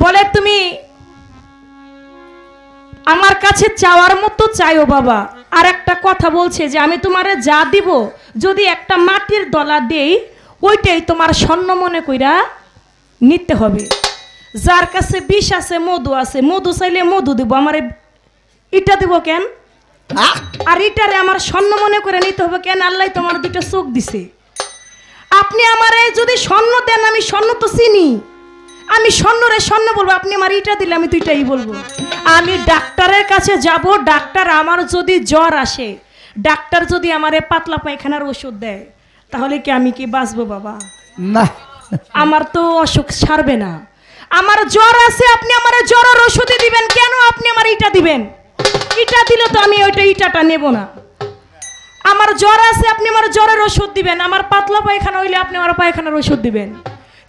বলে তুমি আমার কাছে চাওয়ার মতো চাইও বাবা। আর একটা কথা বলছে যে আমি তোমারে যা দিব যদি একটা মাটির দলা দেই ওইটাই তোমার স্বর্ণ মনে কইরা নিতে হবে। যার কাছে বিষ আছে মধু আছে, মধু চাইলে মধু দিব, আমার ইটা দিব কেন? আর ইটারে আমার স্বর্ণ মনে করে নিতে হবে কেন? আল্লাহ তোমার দুটো চোখ দিছে। আপনি আমারে যদি স্বর্ণ দেন, আমি স্বর্ণ তো চিনি, আমি স্বর্ণরে স্বর্ণ বলবো। আপনি আমার ইটা দিলে আমি দুইটাই বলবো। আমি ডাক্তারের কাছে যাব, ডাক্তার আমার যদি জ্বর আসে, ডাক্তার যদি আমারে পাতলা পায়খানার ওষুধ দেয়, তাহলে কি আমি কি বাঁচবো বাবা? না, আমার তো অসুখ সারবে না। আমার জ্বর আছে, আপনি আমার জ্বরের ওষুধই দিবেন কেন? আপনি আমার ইটা দিবেন, ইটা দিলে তো আমি ওইটা ইটাটা নেব না। আমার জ্বর আছে, আপনি আমার জ্বরের ওষুধ দিবেন। আমার পাতলা পায়খানা হইলে আপনি আমার পায়খানার ওষুধ দিবেন।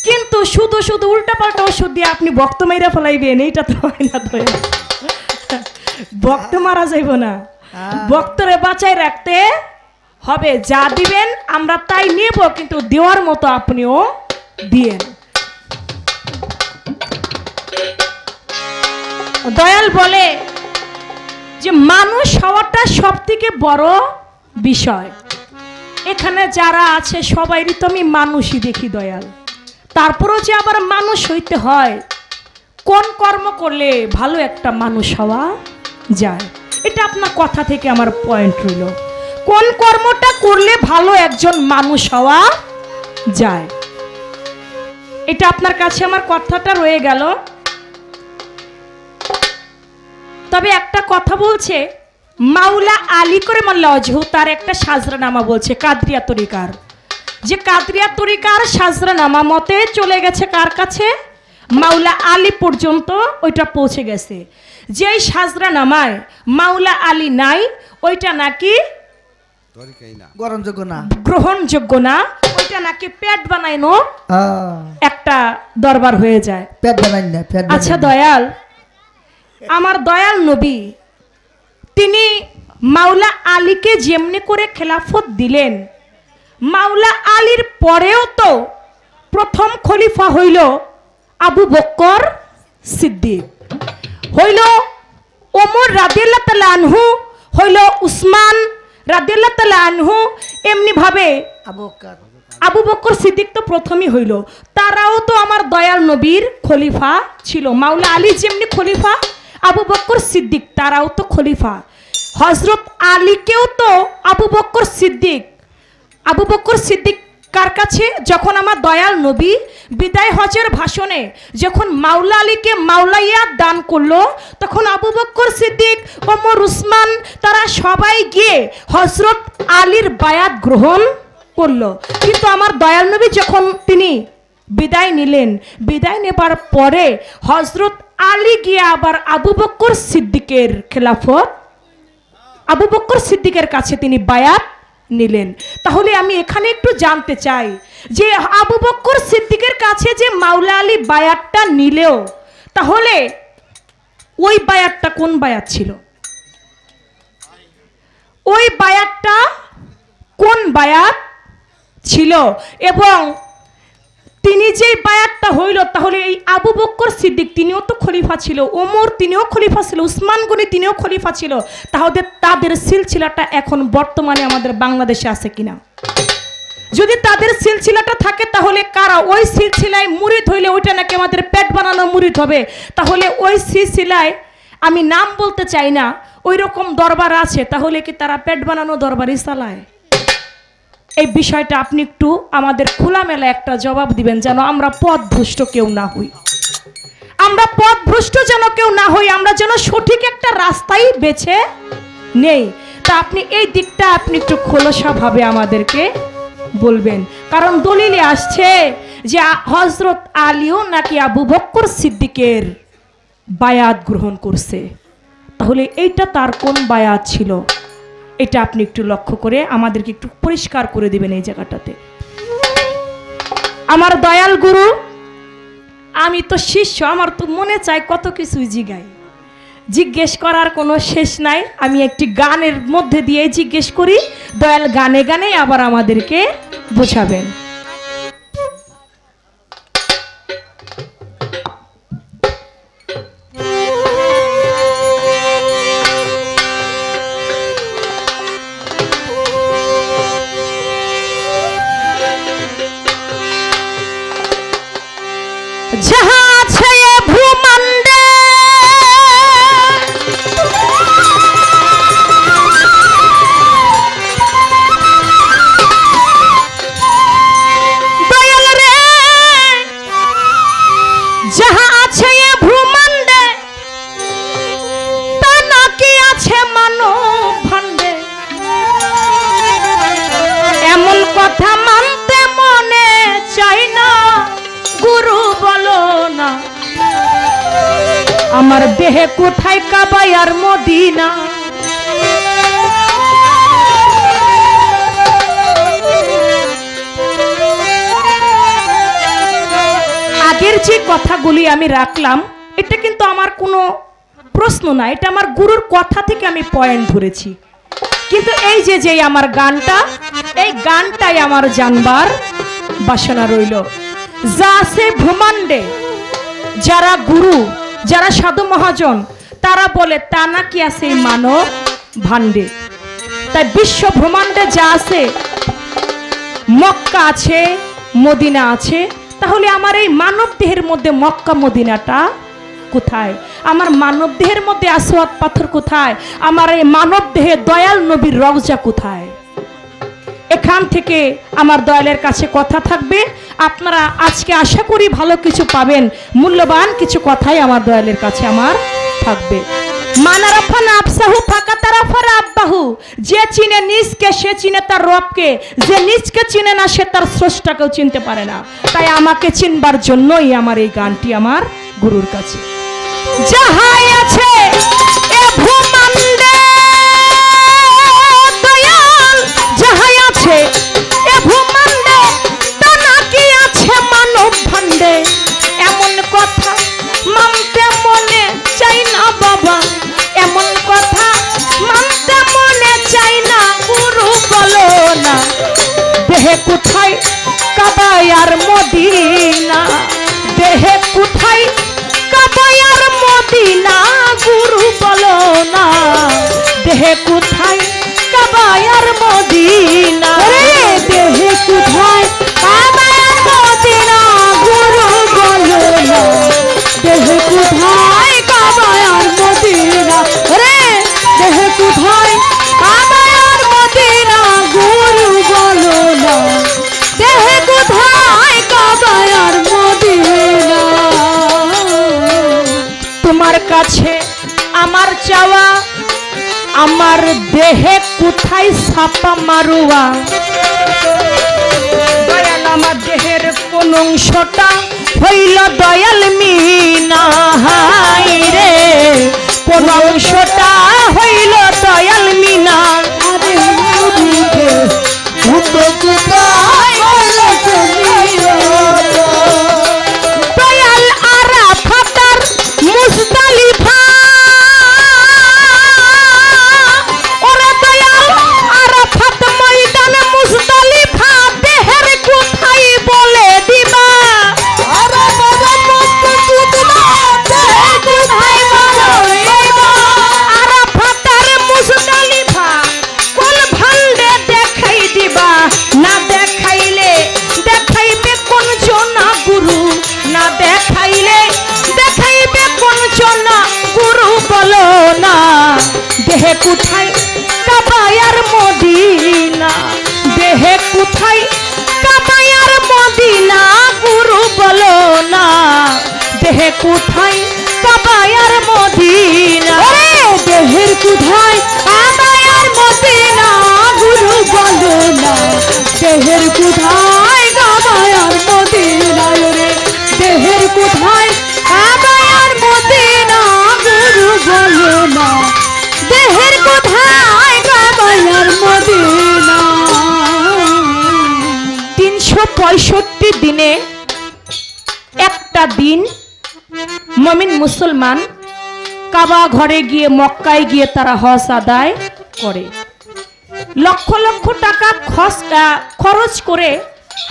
কিন্তু শুধু শুধু উল্টা পাল্টা ওষুধ দিয়ে আপনি ভক্ত মাইরা ফেলাইবেন, এইটা তো হয় না। তো ভক্ত মারা যাইব না, ভক্তরে বাঁচাই রাখতে হবে। যা দিবেন আমরা তাই নেব, কিন্তু দেওয়ার মতো আপনিও দিয়েন। দয়াল বলে যে মানুষ হওয়াটা সব থেকে বড় বিষয়। এখানে যারা আছে সবাইরই তো আমি মানুষই দেখি দয়াল। তারপরেও যে আবার মানুষ হইতে হয়, কোন কর্ম করলে ভালো একটা মানুষ হওয়া যায়, এটা আপনার কথা থেকে আমার পয়েন্ট রইল। কোন কর্মটা করলে ভালো একজন মানুষ হওয়া যায়, এটা আপনার কাছে আমার কথাটা রয়ে গেল। তবে একটা কথা বলছে মাওলা আলী করে মোল্লা অজহু, তার একটা সাজরানামা বলছে কাদরিয়া তরিকার, যে কাদরিয়া তরিকার সাজরানামা মতে চলে গেছে কার কাছে? মাওলা আলী পর্যন্ত ওইটা পৌঁছে গেছে। যেই সাজরানামায় মাওলা আলী নাই, ওইটা নাকি গ্রহণযোগ্য না, ওইটা নাকি পেট বানাইনো একটা দরবার হয়ে যায়। আচ্ছা দয়াল, আমার দয়াল নবী তিনি মাওলা আলীকে যেমনি করে খেলাফত দিলেন, মাওলা আলীর পরেও তো প্রথম খলিফা হইল আবু বকর সিদ্দিক, হইল ওমর রাদিয়াল্লাহু তাআলা আনহু, হইল উসমান রাদিয়াল্লাহু তাআলা আনহু। এমনি ভাবে আবু বকর সিদ্দিক তো প্রথমই হইল, তারাও তো আমার দয়াল নবীর খলিফা ছিল। মাওলা আলী যেমনি খলিফা, আবু বকর সিদ্দিক তারাও তো খলিফা। হযরত আলীকেও তো আবু বকর সিদ্দিক কার কাছে? যখন আমার দয়াল নবী বিদায় হজের ভাষণে যখন মাওলা আলীকে মাওলাইয়া দান করলো, তখন আবু বকর সিদ্দিক, ওমর, উসমান তারা সবাই গিয়ে হযরত আলীর বায়াত গ্রহণ করলো। কিন্তু আমার দয়াল নবী যখন তিনি বিদায় নিলেন, বিদায় নেবার পরে হযরত আলী গিয়ে আবার আবু বকর সিদ্দিকের খেলাফত, আবু বকর সিদ্দিকের কাছে তিনি বায়াত নিলেন। তাহলে আমি এখানে একটু জানতে চাই যে আবু বকর সিদ্দিকের কাছে যে মাওলা আলী বায়াতটা নিলেও, তাহলে ওই বায়াতটা কোন বায়াত ছিল? ওই বায়াতটা কোন বায়াত ছিল? এবং তিনি যে বায়াতটা হইল, তাহলে এই আবু বকর সিদ্দিক তিনিও তো খলিফা ছিল, ওমর তিনিও খলিফা ছিল, উসমান গনি তিনিও খলিফা ছিল। তাহলে তাদের সিলসিলাটা এখন বর্তমানে আমাদের বাংলাদেশে আছে কিনা? যদি তাদের সিলসিলাটা থাকে, তাহলে কারা ওই সিলসিলায় মুরিদ হইলে ওইটা নাকি আমাদের পেট বানানো মুরিদ হবে। তাহলে ওই সিলসিলায় আমি নাম বলতে চাই না, ওই রকম দরবার আছে, তাহলে কি তারা পেট বানানো দরবারই চালায়? এই বিষয়টা আপনি একটু আমাদের খোলামেলা একটা জবাব দিবেন, যেন আমরা পথভ্রষ্ট কেউ না হই। আমরা পথভ্রষ্ট যেন কেউ না হই, আমরা যেন সঠিক একটা রাস্তাই বেছে নেই। তা আপনি এই দিকটা আপনি একটু খোলসাভাবে আমাদেরকে বলবেন। কারণ দলিলে আসছে যে হযরত আলীও নাকি আবু বকর সিদ্দিকের বায়াত গ্রহণ করছে। তাহলে এইটা তার কোন বায়াত ছিল? এটা আপনি একটু লক্ষ্য করে আমাদেরকে একটু পরিষ্কার করে দিবেন এই জায়গাটাতে। আমার দয়াল গুরু, আমি তো শিষ্য, আমার তো মনে চাই কত কিছুই জিগাই, জিজ্ঞেস করার কোনো শেষ নাই। আমি একটি গানের মধ্যে দিয়ে জিজ্ঞেস করি, দয়াল গানে গানে আবার আমাদেরকে বোঝাবেন। যাহা আছে এ ভূমণ্ডে দয়াল রে যাহা আছে এ ভূমণ্ডে তা নাকি আছে মানব ভাণ্ডে এমন কথা মানতে মনে চাই না গুরু বলো না আমার দেহে কোথায় কাবা আর মদিনা আগের যে কথাগুলি আমি রাখলাম এটা কিন্তু আমার কোনো প্রশ্ন না, এটা আমার গুরুর কথা থেকে আমি পয়েন্ট ধরেছি। কিন্তু এই যে আমার গানটা, এই গানটাই আমার জানবার বাসনা রইল। যা আছে ব্রহ্মাণ্ডে, যারা গুরু, যারা সাধু মহাজন, তারা বলে তা নাকি আছে এই মানব ভাণ্ডে। তাই বিশ্ব ব্রহ্মাণ্ডে যা আছে, মক্কা আছে, মদিনা আছে, তাহলে আমার এই মানব দেহের মধ্যে মক্কা মদিনাটা কোথায়? আমার মানব দেহের মধ্যে আসওয়াদ পাথর কোথায়? আমার এই মানব দেহে দয়াল নবীর রওজা কোথায়? এখান থেকে আমার দয়ালের কাছে কথা থাকবে। আপনারা আজকে আশা করি ভালো কিছু পাবেন, মূল্যবান কিছু কথাই আমার দয়ালের কাছে আমার থাকবে। মানারাফা নাফসাহু ফাকাতারাফা আব্বাহু, যে চিনে নিজকে সে চিনে তার রবকে, যে নিজকে চিনে না সে তার স্রষ্টাকেও চিনতে পারে না। তাই আমাকে চিনবার জন্যই আমার এই গানটি আমার গুরুর কাছে। যাহাই আছে এ ভূমণ্ডে দয়াল, যাহাই আছে এ ভূমণ্ডে তা নাকি আছে মানব ভাণ্ডে এমন কথা মানতে মনে চাই না বাবা, এমন কথা মানতে মনে চাই না গুরু বলো না দেহে কোথায় কাবা আর মদিনা, দেহে কোথায় কাবা আর মদিনা গুরু বলো না দেহে কোথায় কাবা আর মদিনা, দেহে কোথায় কাবা আর মদিনা গুরু বলো না দেহে কোথায় কাবা আর মদিনা, রে দেহে কোথায় কাবা আর মদিনা গুরু বলো না দেহে কোথায় কাবা আর মদিনা। তোমার কাছে আমার চাওয়া, আমার দেহে কোথায় ছাপা মারুয়া, দয়াল আমার দেহের কোন অংশটা হইল দয়াল মিনা, হাই রে কোন অংশটা হইল দয়াল মিনা, দয়াল আরাফাতার মুজদালিফা, ওরে দয়াল আরাফাত ময়দান মুজদালিফা দেহের কোথায় বলে দিবা, আরাফাতার মুজদালিফা কোন ভাণ্ডে দেখাই দিবা, না দেখাইলে দেখাইবে কোন জনা গুরু, না দেখাইলে দেখাইবে কোন জনা গুরু বলো না দেহে কোথায় কাবা আর মদিনা, দেহে কোথায় কাবা আর মদিনা গুরু বলো না দেহে কোথায় কাবা আর মদিনা, দেহের কোথায় কাবা আর মদিনা গুরু বলো না দেহের কোথায় কাবা আর মদিনা, রে দেহের কোথায় কাবা আর মদিনা গুরু বলো না দেহের কোথায় কাবা আর মদিনা। 365 দিনে একটা দিন মুমিন মুসলমান কাবা ঘরে গিয়ে, মক্কায় গিয়ে তারা হজ আদায় করে, লক্ষ লক্ষ টাকা খরচ করে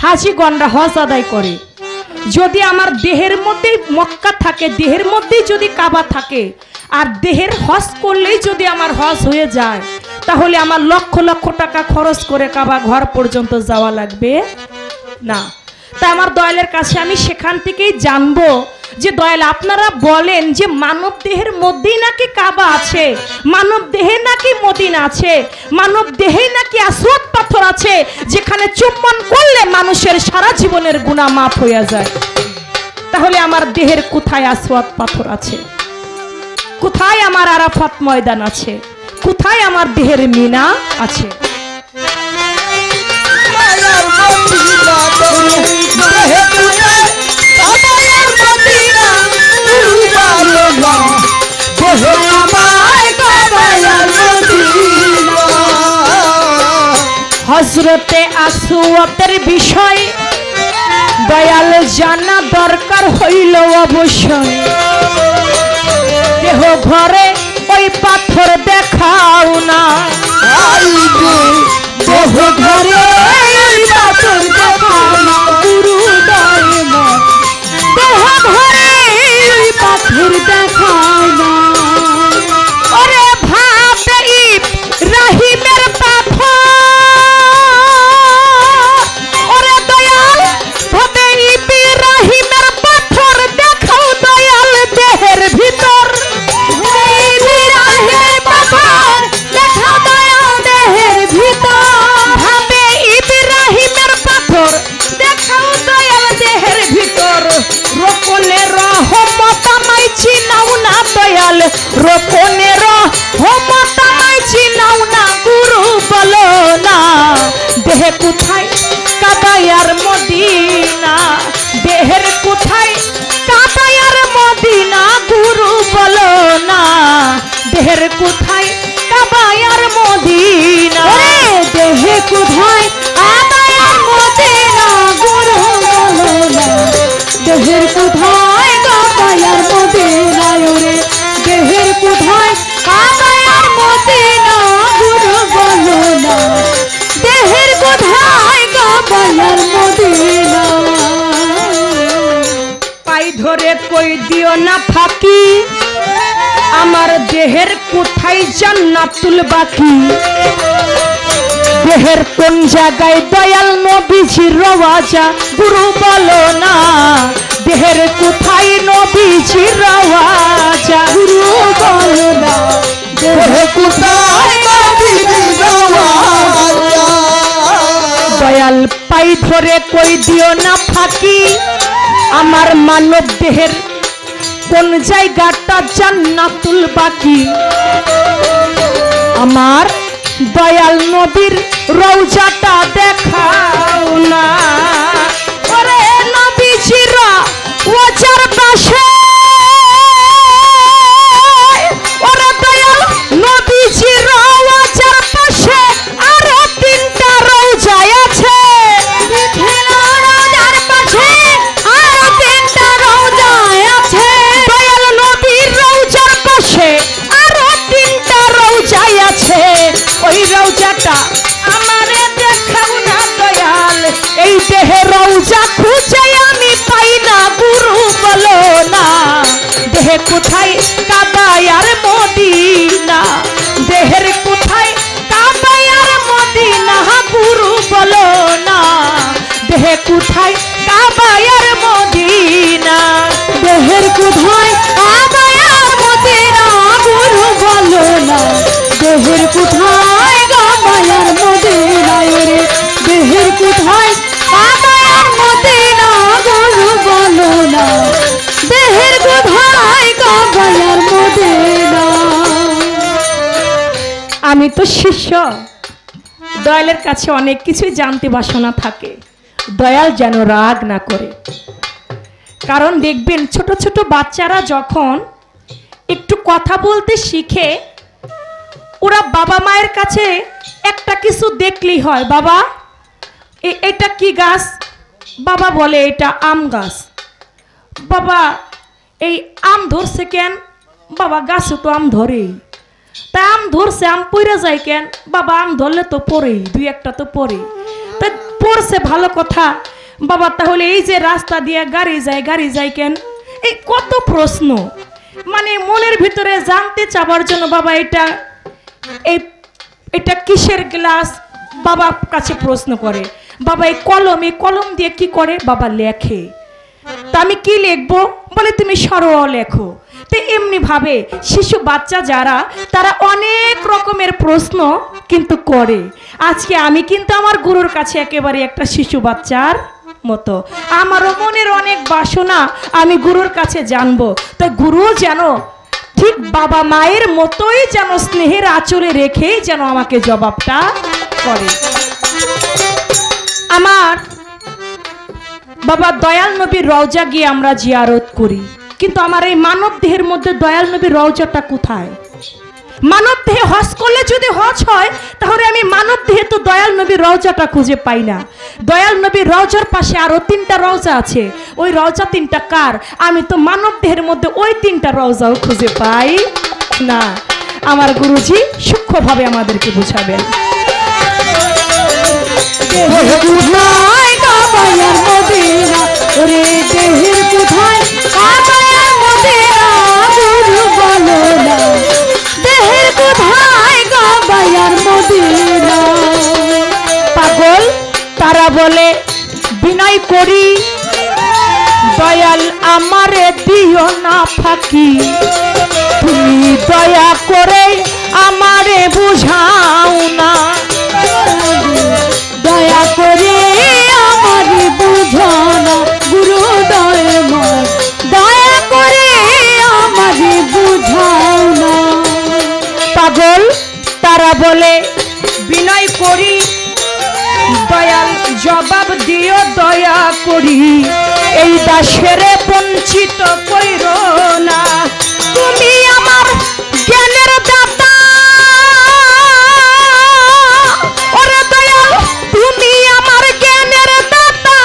হাজিগণরা হজ আদায় করে। যদি আমার দেহের মধ্যে মক্কা থাকে, দেহের মধ্যেই যদি কাবা থাকে, আর দেহের হজ করলেই যদি আমার হজ হয়ে যায়, তাহলে আমার লক্ষ লক্ষ টাকা খরচ করে কাবা ঘর পর্যন্ত যাওয়া লাগবে না। তা আমার দয়ালের কাছে আমি সেখান থেকেই জানবো যে দয়াল আপনারা বলেন যে মানব দেহের মধ্যেই নাকি কাবা আছে, মানব দেহে নাকি মদিনা আছে, মানব দেহে নাকি আসওয়াদ পাথর আছে যেখানে চুম্বন করলে মানুষের সারা জীবনের গুনাহ মাফ হয়ে যায়। তাহলে আমার দেহের কোথায় আসওয়াদ পাথর আছে? কোথায় আমার আরাফাত ময়দান আছে? কোথায় আমার দেহের মিনা আছে? হযরতে আসওয়াদের বিষয় দয়াল জানা দরকার হইল অবশ্যই। দেহ ঘরে ওই পাথর দেখাও না, দেহ ঘরে ওই পাথর দেখাও না, গুরু দয়াল দেহ ঘরে ওই পাথর দেখাও না। ওরে ভাবে ইব্রাহিমের পাথর, ওরে দয়াল ভাবে ইব্রাহিমের পাথর দেখাও দয়াল দেহের ভিতর, ইব্রাহিমের পাথর দেখাও দয়াল দেহের ভিতর, ভাবে ইব্রাহিমের পাথর দেখাও দয়াল দেহের ভিতর। রোকনে রহমত আমায় চিনাও না দয়াল, রোকনে রহমত আমায় চিনাও না, গুরু বলো না দেহে কোথায় কাবা আর মদিনা, দেহের কোথায় কাবা আর মদিনা, গুরু বলো না দেহের কোথায় কাবা আর মদিনা, দেহে কোথায় কাবা আর মদিনা, গুরু বলো না দেহের কোথায় কাবা আর মদিনা, ওরে দেহের কোথায় কাবা আর মদিনা, গুরু বলো না দেহের কোথায় কাবা আর মদিনা। পাই ধরে কই দিও না ফাঁকি, আমার দেহের কোথায় জান্নাতুল বাকি, দেহের কোন জায়গায় দয়াল নবীজির রওজা, গুরু বলো না দেহের কোথায় নবীজির রওজা, গুরু বলো না দেহের কোথায় নবীজির রওজা। দয়াল পাই ধরে কই দিও না ফাঁকি, আমার মানব দেহের কোন জায়গাটা জান্নাতুল বাকি, আমার দয়াল নবীর রওজাটা দেখাও না। ওরে নবীজির রওজার পাশে, ওরে দয়াল নবীজির রওজার পাশে আরো তিনটা রওজা আছে, রওজার পাশে আরো তিনটা রওজা আছে, দয়াল নবীর রওজার পাশে আরো তিনটা রওজা আছে, ওই রওজাটা আমারে দেখাও না দয়াল, এই দেহে রওজা খুঁজে আমি পাই না, গুরু বলো না দেহে কোথায় কাবা আর মদিনা, দেহের কোথায় কাবা আর মদিনা, গুরু বলো না দেহে কোথায় কাবা আর মদিনা, দেহের কোথায় কাবা আর মদিনা, গুরু বলো না দেহের কোথায় কাবা আর মদিনা, রে দেহের কোথায় কাবা আর মদিনা, গুরু বলো না দেহের কোথায় কাবা আর মদিনা। আমি তো শিষ্য, দয়ালের কাছে অনেক কিছুই জানতে বাসনা থাকে, দয়াল যেন রাগ না করে। কারণ দেখবেন ছোট ছোট বাচ্চারা যখন একটু কথা বলতে শিখে, ওরা বাবা মায়ের কাছে একটা কিছু দেখলেই হয়, বাবা এটা কি গাছ, বাবা বলে এটা আম গাছ, বাবা এই আম ধরছে কেন, বাবা গাছে তো আম ধরে, তা আম ধরছে আম পড়ে যায় কেন, বাবা আম ধরলে তো পড়েই, দুই একটা তো পড়ে, তা পড়ছে ভালো কথা, বাবা তাহলে এই যে রাস্তা দিয়ে গাড়ি যায় কেন, এই কত প্রশ্ন, মানে মনের ভিতরে জানতে চাবার জন্য বাবা এটা কিসের গ্লাস, বাবা কাছে প্রশ্ন করে, বাবা এই কলম দিয়ে কি করে, বাবা লেখে। তা আমি কি লিখবো? বলে তুমি সরল লেখো। তো এমনি ভাবে শিশু বাচ্চা যারা তারা অনেক রকমের প্রশ্ন কিন্তু করে। আজকে আমি কিন্তু আমার গুরুর কাছে একেবারে একটা শিশু বাচ্চার মতো, আমারও মনের অনেক বাসনা আমি গুরুর কাছে জানবো। তো গুরু যেন ঠিক বাবা মায়ের মতোই যেন স্নেহের আঁচলে রেখেই যেন আমাকে জবাবটা করে। আমার বাবা দয়াল নবীর রওজা গিয়ে আমরা জিয়ারত করি, কিন্তু আমার এই মানব দেহের মধ্যে দয়াল নবীর রওজাটা কোথায়? মানব দেহে হজ করলে যদি হজ হয়, তাহলে আমি মানব দেহে তো দয়াল নবীর রওজাটা খুঁজে পাই না। দয়াল নবীর রওজার পাশে আরো 3টা রওজা আছে, ওই রওজা 3টা কার? আমি তো মানব দেহের মধ্যে ওই 3টা রওজাও খুঁজে পাই না। আমার গুরুজি সূক্ষ্মভাবে আমাদেরকে বুঝাবেন। পাগল তারা বলে বিনয় করি দয়াল আমারে দিও না ফাঁকি, তুমি দয়া করে আমারে বুঝাও না, দয়া করে আমারে বুঝাও না গুরু দয়াময়, দয়া করে আমারে বুঝাও না। পাগল তারা বলে বিনয় করি দয়াল জবাব দিও দয়া করি, এই দাসেরে বঞ্চিত কইরো না, তুমি আমার জ্ঞানের দাতা, ওরে দয়াল তুমি আমার জ্ঞানের দাতা,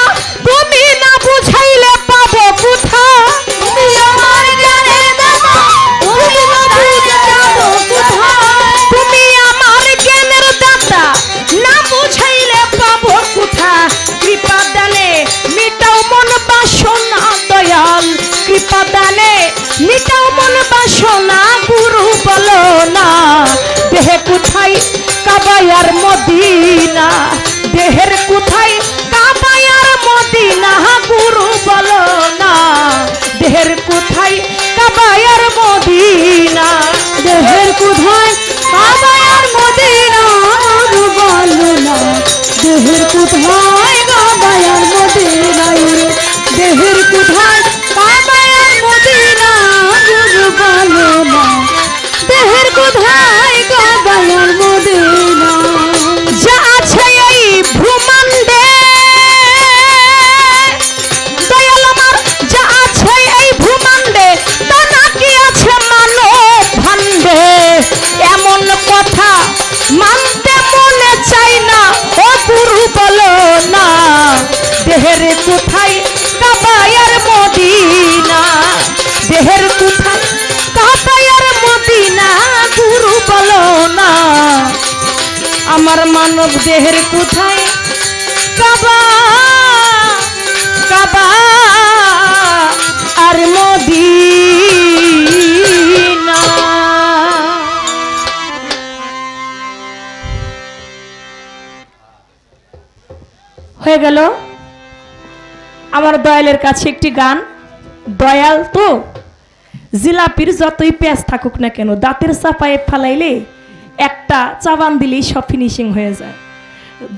তুমি না বুঝাইলে পাবো কোথা, তুমি আমার জ্ঞানের দাতা, তুমি না বুঝাবো কোথা, তুমি আমার জ্ঞানের দাতা, না বুঝাইলে পাবো কোথা, কৃপা দানে মিটাও মন বাসনা দয়াল, কৃপা দানে মিটাও মন বাসনা, গুরু বলো না দেহে কোথায় কাবায়ার মদিনা, দেহের কোথায় কাবায়ার মদিনা, গুরু বলো না দেহের কোথায় কাবায়ার মদিনা, দেহের কোথায় কাবায়ার মদিনা, গুরু বলো না দেহের কোথায় কাবায়ার মদিনা, দেহের কোথায় কাবায়ার মদিনা, গুরু বলো না দেহের কোথায় কাবায়ার মদিনা। যা আছে এই ব্রহ্মাণ্ডে দয়াল আমার, যা আছে এই ব্রহ্মাণ্ডে তা নাকি আছে মানব ভাণ্ডে, এমন কথা মানতে মনে চাই না, ও গুরু বলো না দেহের কোথায় কাবায়ার মদিনা, দেহের কোথায় কাবায়ার মদিনা, গুরু বলো না আমার মানব দেহের কোথায় কাবা কাবা আর মদিনা। হয়ে গেল আমার দয়ালের কাছে একটি গান। দয়াল তো জিলাপির যতই পেঁয়াজ থাকুক না কেন, দাঁতের চাপায়ে ফালাইলে একটা চাবান দিলেই সব ফিনিশিং হয়ে যায়।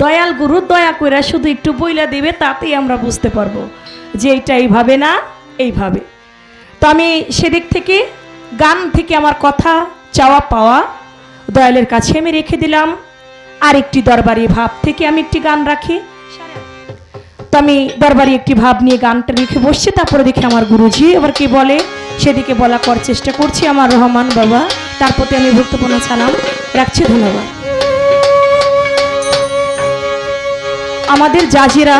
দয়াল গুরু দয়া করে শুধু একটু বইলা দেবে, তাতেই আমরা বুঝতে পারবো যে এইটা এইভাবে না এইভাবে। তো আমি সেদিক থেকে গান থেকে আমার কথা চাওয়া পাওয়া দয়ালের কাছে আমি রেখে দিলাম। আর একটি দরবারি ভাব থেকে আমি একটি গান রাখি। তো আমি দরবারি একটি ভাব নিয়ে গানটা রেখে বসছি, তারপরে দেখি আমার গুরুজি এবার কি বলে সেদিকে বলা করার চেষ্টা করছি। আমার রহমান বাবা, তার প্রতি আমি ভক্তপূর্ণ সালাম রাখছি, ধন্যবাদ। আমাদের জাজিরা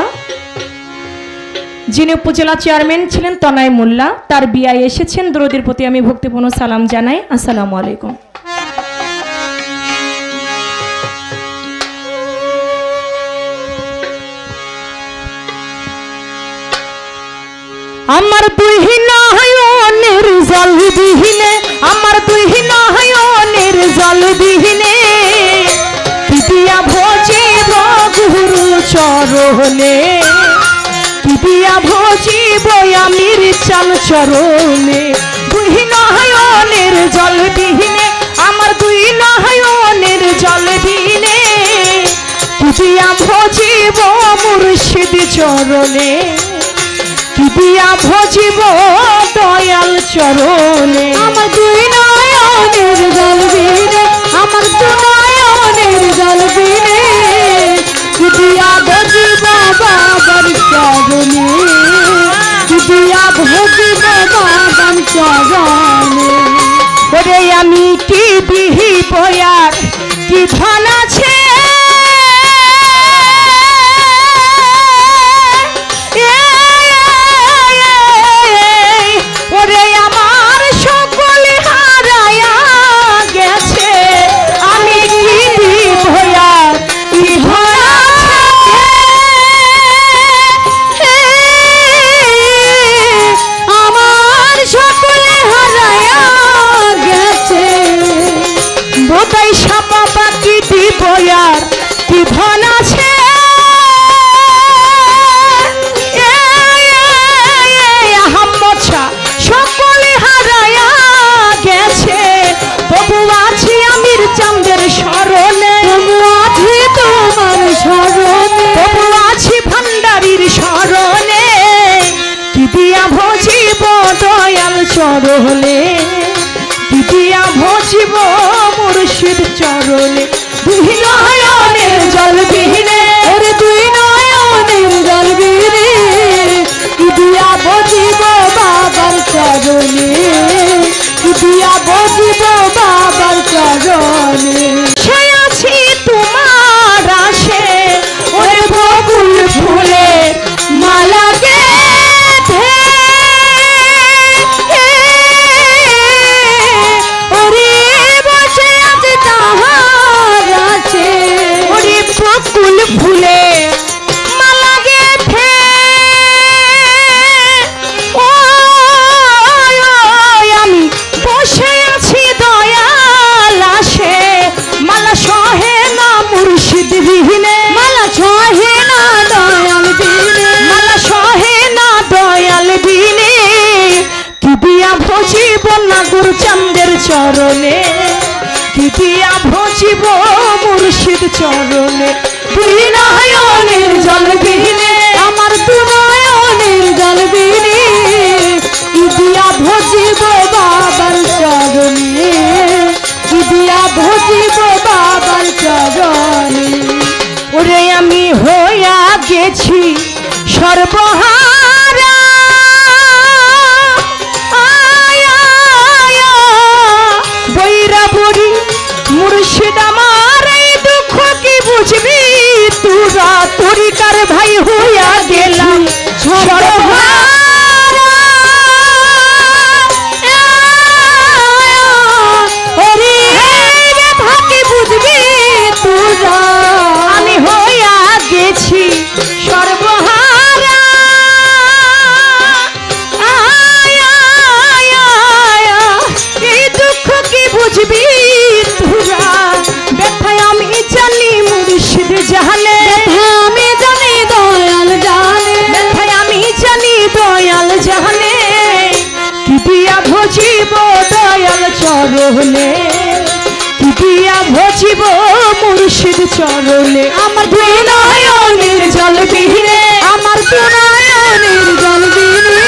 যিনি উপজেলা চেয়ারম্যান ছিলেন তনয় মোল্লা, তার বিয়ায় এসেছেন, দরদের প্রতি আমি ভক্তিপূর্ণ সালাম জানাই। আসসালামু আলাইকুম। আমার দুই নয়নের জল বিহীনে, আমার দুই নয়নের জল বিহীনে, পিতিয়া ভজিব গুরু চরণে, দিয়া ভজিব আমির চাল চরণে দুই নয়নের জল বিহীনে আমার দুই নয়নের জল বিহীনে কি দিয়া ভজিব মুর্শিদ চরণে কি দিয়া ভজিব দয়াল চরণে আমার দুই নয়নের জল বিনে আমার দুই নয়নের জল বিনে কি দিয়া ভজিব বাবার চরণে কি দিয়া ভজিব বাবার চরণে ওরে আমি কি দিহি বয়ার কি ধন আছে ওরে আমার সকল হারায়া গেছে আমি কি দিহি বয়ার কি ধন আমার সকলে হারায়া গেছে বোধাই সাপা বাকি দিব আর কি ধন আছে সকলে হারায়া গেছে তবু আছি আমির চাঁদের স্মরণে তবু আছি তোমার স্মরণে তবু আছি ভান্ডারীর স্মরণে কি দিয়া ভজিব দয়াল চরণে কি দিয়া ভজিব মুর্শিদ চরণে দুই নয়নের জল বিহীনে ওরে দুই নয়নের জল বিনে কি দিয়া ভজিব বাবার চরণে কি দিয়া ভজিব বাবার চরণে সে আছি তোমার আসে ওরে বকুল ফুলে মালা গেথে ওরে বসে আছে তাহার আছে ওরে বকুল ফুলে মালা গেথে ও আমি বসে আছি দয়াল আসে মালা সহে না মুর্শিদ বিহীনে মালা ছহে না দয়াল বিনে মালা সহে না দয়াল বিনে কি দিয়া ভজিব নাগুর চাঁদের চরণে কি দিয়া ভজিব মুর্শিদ চরণে দুই নয়নের জল বিহীনে আমার দু নয়নের জল বিনে কি দিয়া ভজিব বাবার চরণে কি দিয়া ভজিব বাবার চরণে ওরে আমি হইয়া গেছি সর্বহারা বৈরা বড়ি মুর্শিদ আমার এই দুঃখ কি বুঝবি তোরা তরিকার ভাই হইয়া গেলাম সর্বহারা ওরে ভাকে বুঝবি তোরা আমি হইয়া গেছি সর্বহারা এই দুঃখ কি বুঝবি তোরা ব্যথায় আমি জানি মুর্শিদ জানে আমি জানি দয়াল জানে ব্যথায় আমি জানি দয়াল জানে কি দিয়া ভজিব দয়াল চরণে কি দিয়া ভজিব মুর্শিদ চরণে আমার দুই নয়নের জল বিহীনে আমার দু নয়নের জল বিনে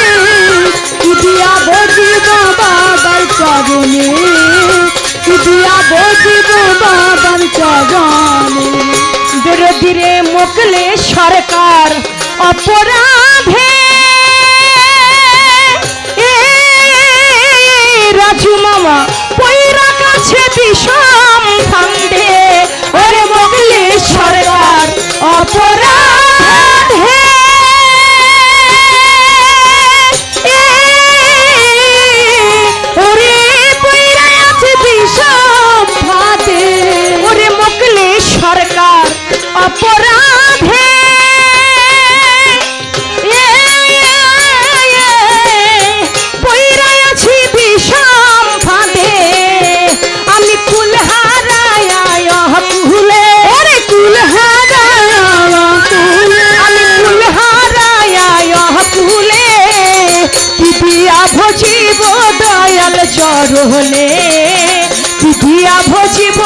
কি দিয়া ভজিব বাবার চরণে কি দিয়া ভজিব বাবার চরণে ধীরে ধীরে মোকলে সরকার অপরাধে রাজু মামা পয়রা কাছে বিষম ফান্দে ওরে মোকলে সরকার অপরাধে ওরে পয়রা আছে বিষম ভাতে ওরে মোকলে সরকার অপরাধে পয়রা আছি বিষম ফাঁদে আমি কুল হারায়া কুলে ওরে কুল হারায়া চরণে কি দিয়া ভজিব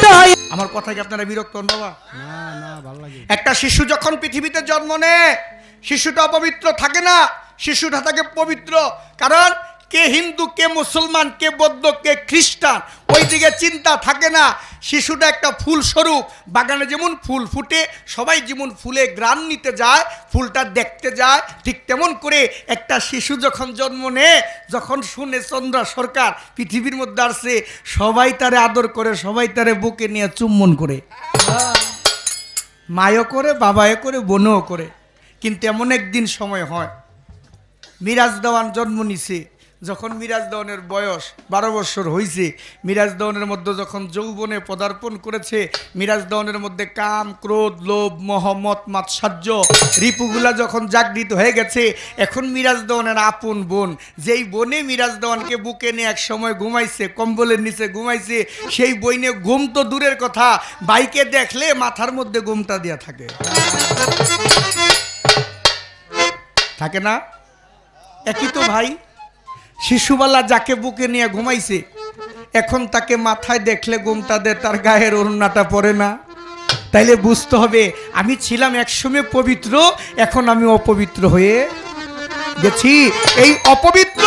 দয়া। আমার কথা কি আপনারা বিরক্ত হন বাবা? একটা শিশু যখন পৃথিবীতে জন্ম নেয় শিশুটা অপবিত্র থাকে না, শিশুটা থাকে পবিত্র। কারণ কে হিন্দু, কে মুসলমান, কে বৌদ্ধ, কে খ্রিস্টান, ওই দিকে চিন্তা থাকে না। শিশুটা একটা ফুল স্বরূপ। বাগানে যেমন ফুল ফুটে, সবাই যেমন ফুলে ঘ্রাণ নিতে যায়, ফুলটা দেখতে যায়, ঠিক তেমন করে একটা শিশু যখন জন্ম নেয়, যখন শুনে চন্দ্রা সরকার পৃথিবীর মধ্যে আসছে, সবাই তারে আদর করে, সবাই তারে বুকে নিয়ে চুম্বন করে, মায়ও করে, বাবাও করে, বোনও করে। কিন্তু এমন একদিন সময় হয়, মিরাজ দেওয়ান জন্ম নিছে। যখন মিরাজ দেওয়ানের বয়স 12 বছর হয়েছে, মিরাজ দেওয়ানের মধ্যে যখন যৌবনে পদার্পণ করেছে, মিরাজ দেওয়ানের মধ্যে কাম, ক্রোধ, লোভ, মোহ, মত, মাৎসর্য রিপুগুলা যখন জাগৃত হয়ে গেছে, এখন মিরাজ দেওয়ানের আপন বোন, যেই বোনে মিরাজ দেওয়ানকে বুকে নিয়ে এক সময় ঘুমাইছে, কম্বলের নিচে ঘুমাইছে, সেই বইনে ঘুম তো দূরের কথা, বাইকে দেখলে মাথার মধ্যে ঘুমটা দেয়া থাকে, থাকে না? একই তো ভাই। শিশুবেলা যাকে বুকে নিয়ে ঘুমাইছে, এখন তাকে মাথায় দেখলে ঘুমটা দে, তার গায়ের ওড়নাটা পরে না। তাইলে বুঝতে হবে আমি ছিলাম একসময় পবিত্র, এখন আমি অপবিত্র হয়ে গেছি। এই অপবিত্র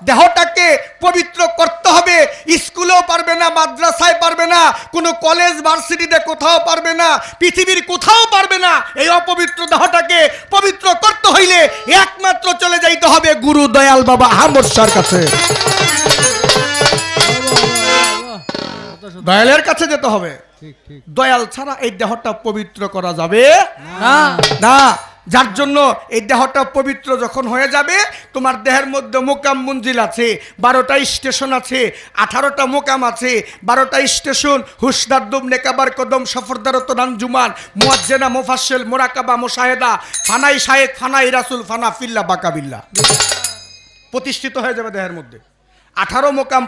দেহটাকে পবিত্র করতে হবে। স্কুলেও পারবে না, মাদ্রাসায় পারবে না, কোনো কলেজ ভার্সিটিতে কোথাও পারবে না, পৃথিবীর কোথাও পারবে না। এই অপবিত্র দেহটাকে পবিত্র করতে হইলে একমাত্র চলে যাইতে হবে গুরু দয়াল বাবা আহমদ শাহর কাছে। দয়ালের কাছে যেতে হবে। দয়াল ছাড়া এই দেহটা পবিত্র করা যাবে না। যার জন্য এই দেহটা পবিত্র যখন হয়ে যাবে, তোমার দেহের মধ্যে মোকাম মঞ্জিল আছে, 12টা স্টেশন আছে, 18টা মোকাম আছে, 12টা স্টেশন, হুসদারদুম, নেকাবার কদম, সফরদারত, নানজুমান, মুয়াজ্জেনা, মুফাসসিল, মুরাকাবা, মুশাহেদা, ফানাই শায়েক, ফানাই রাসূল, ফানা ফিল্লা বাকাবিল্লা প্রতিষ্ঠিত হয়ে যাবে দেহের মধ্যে। 18 মোকাম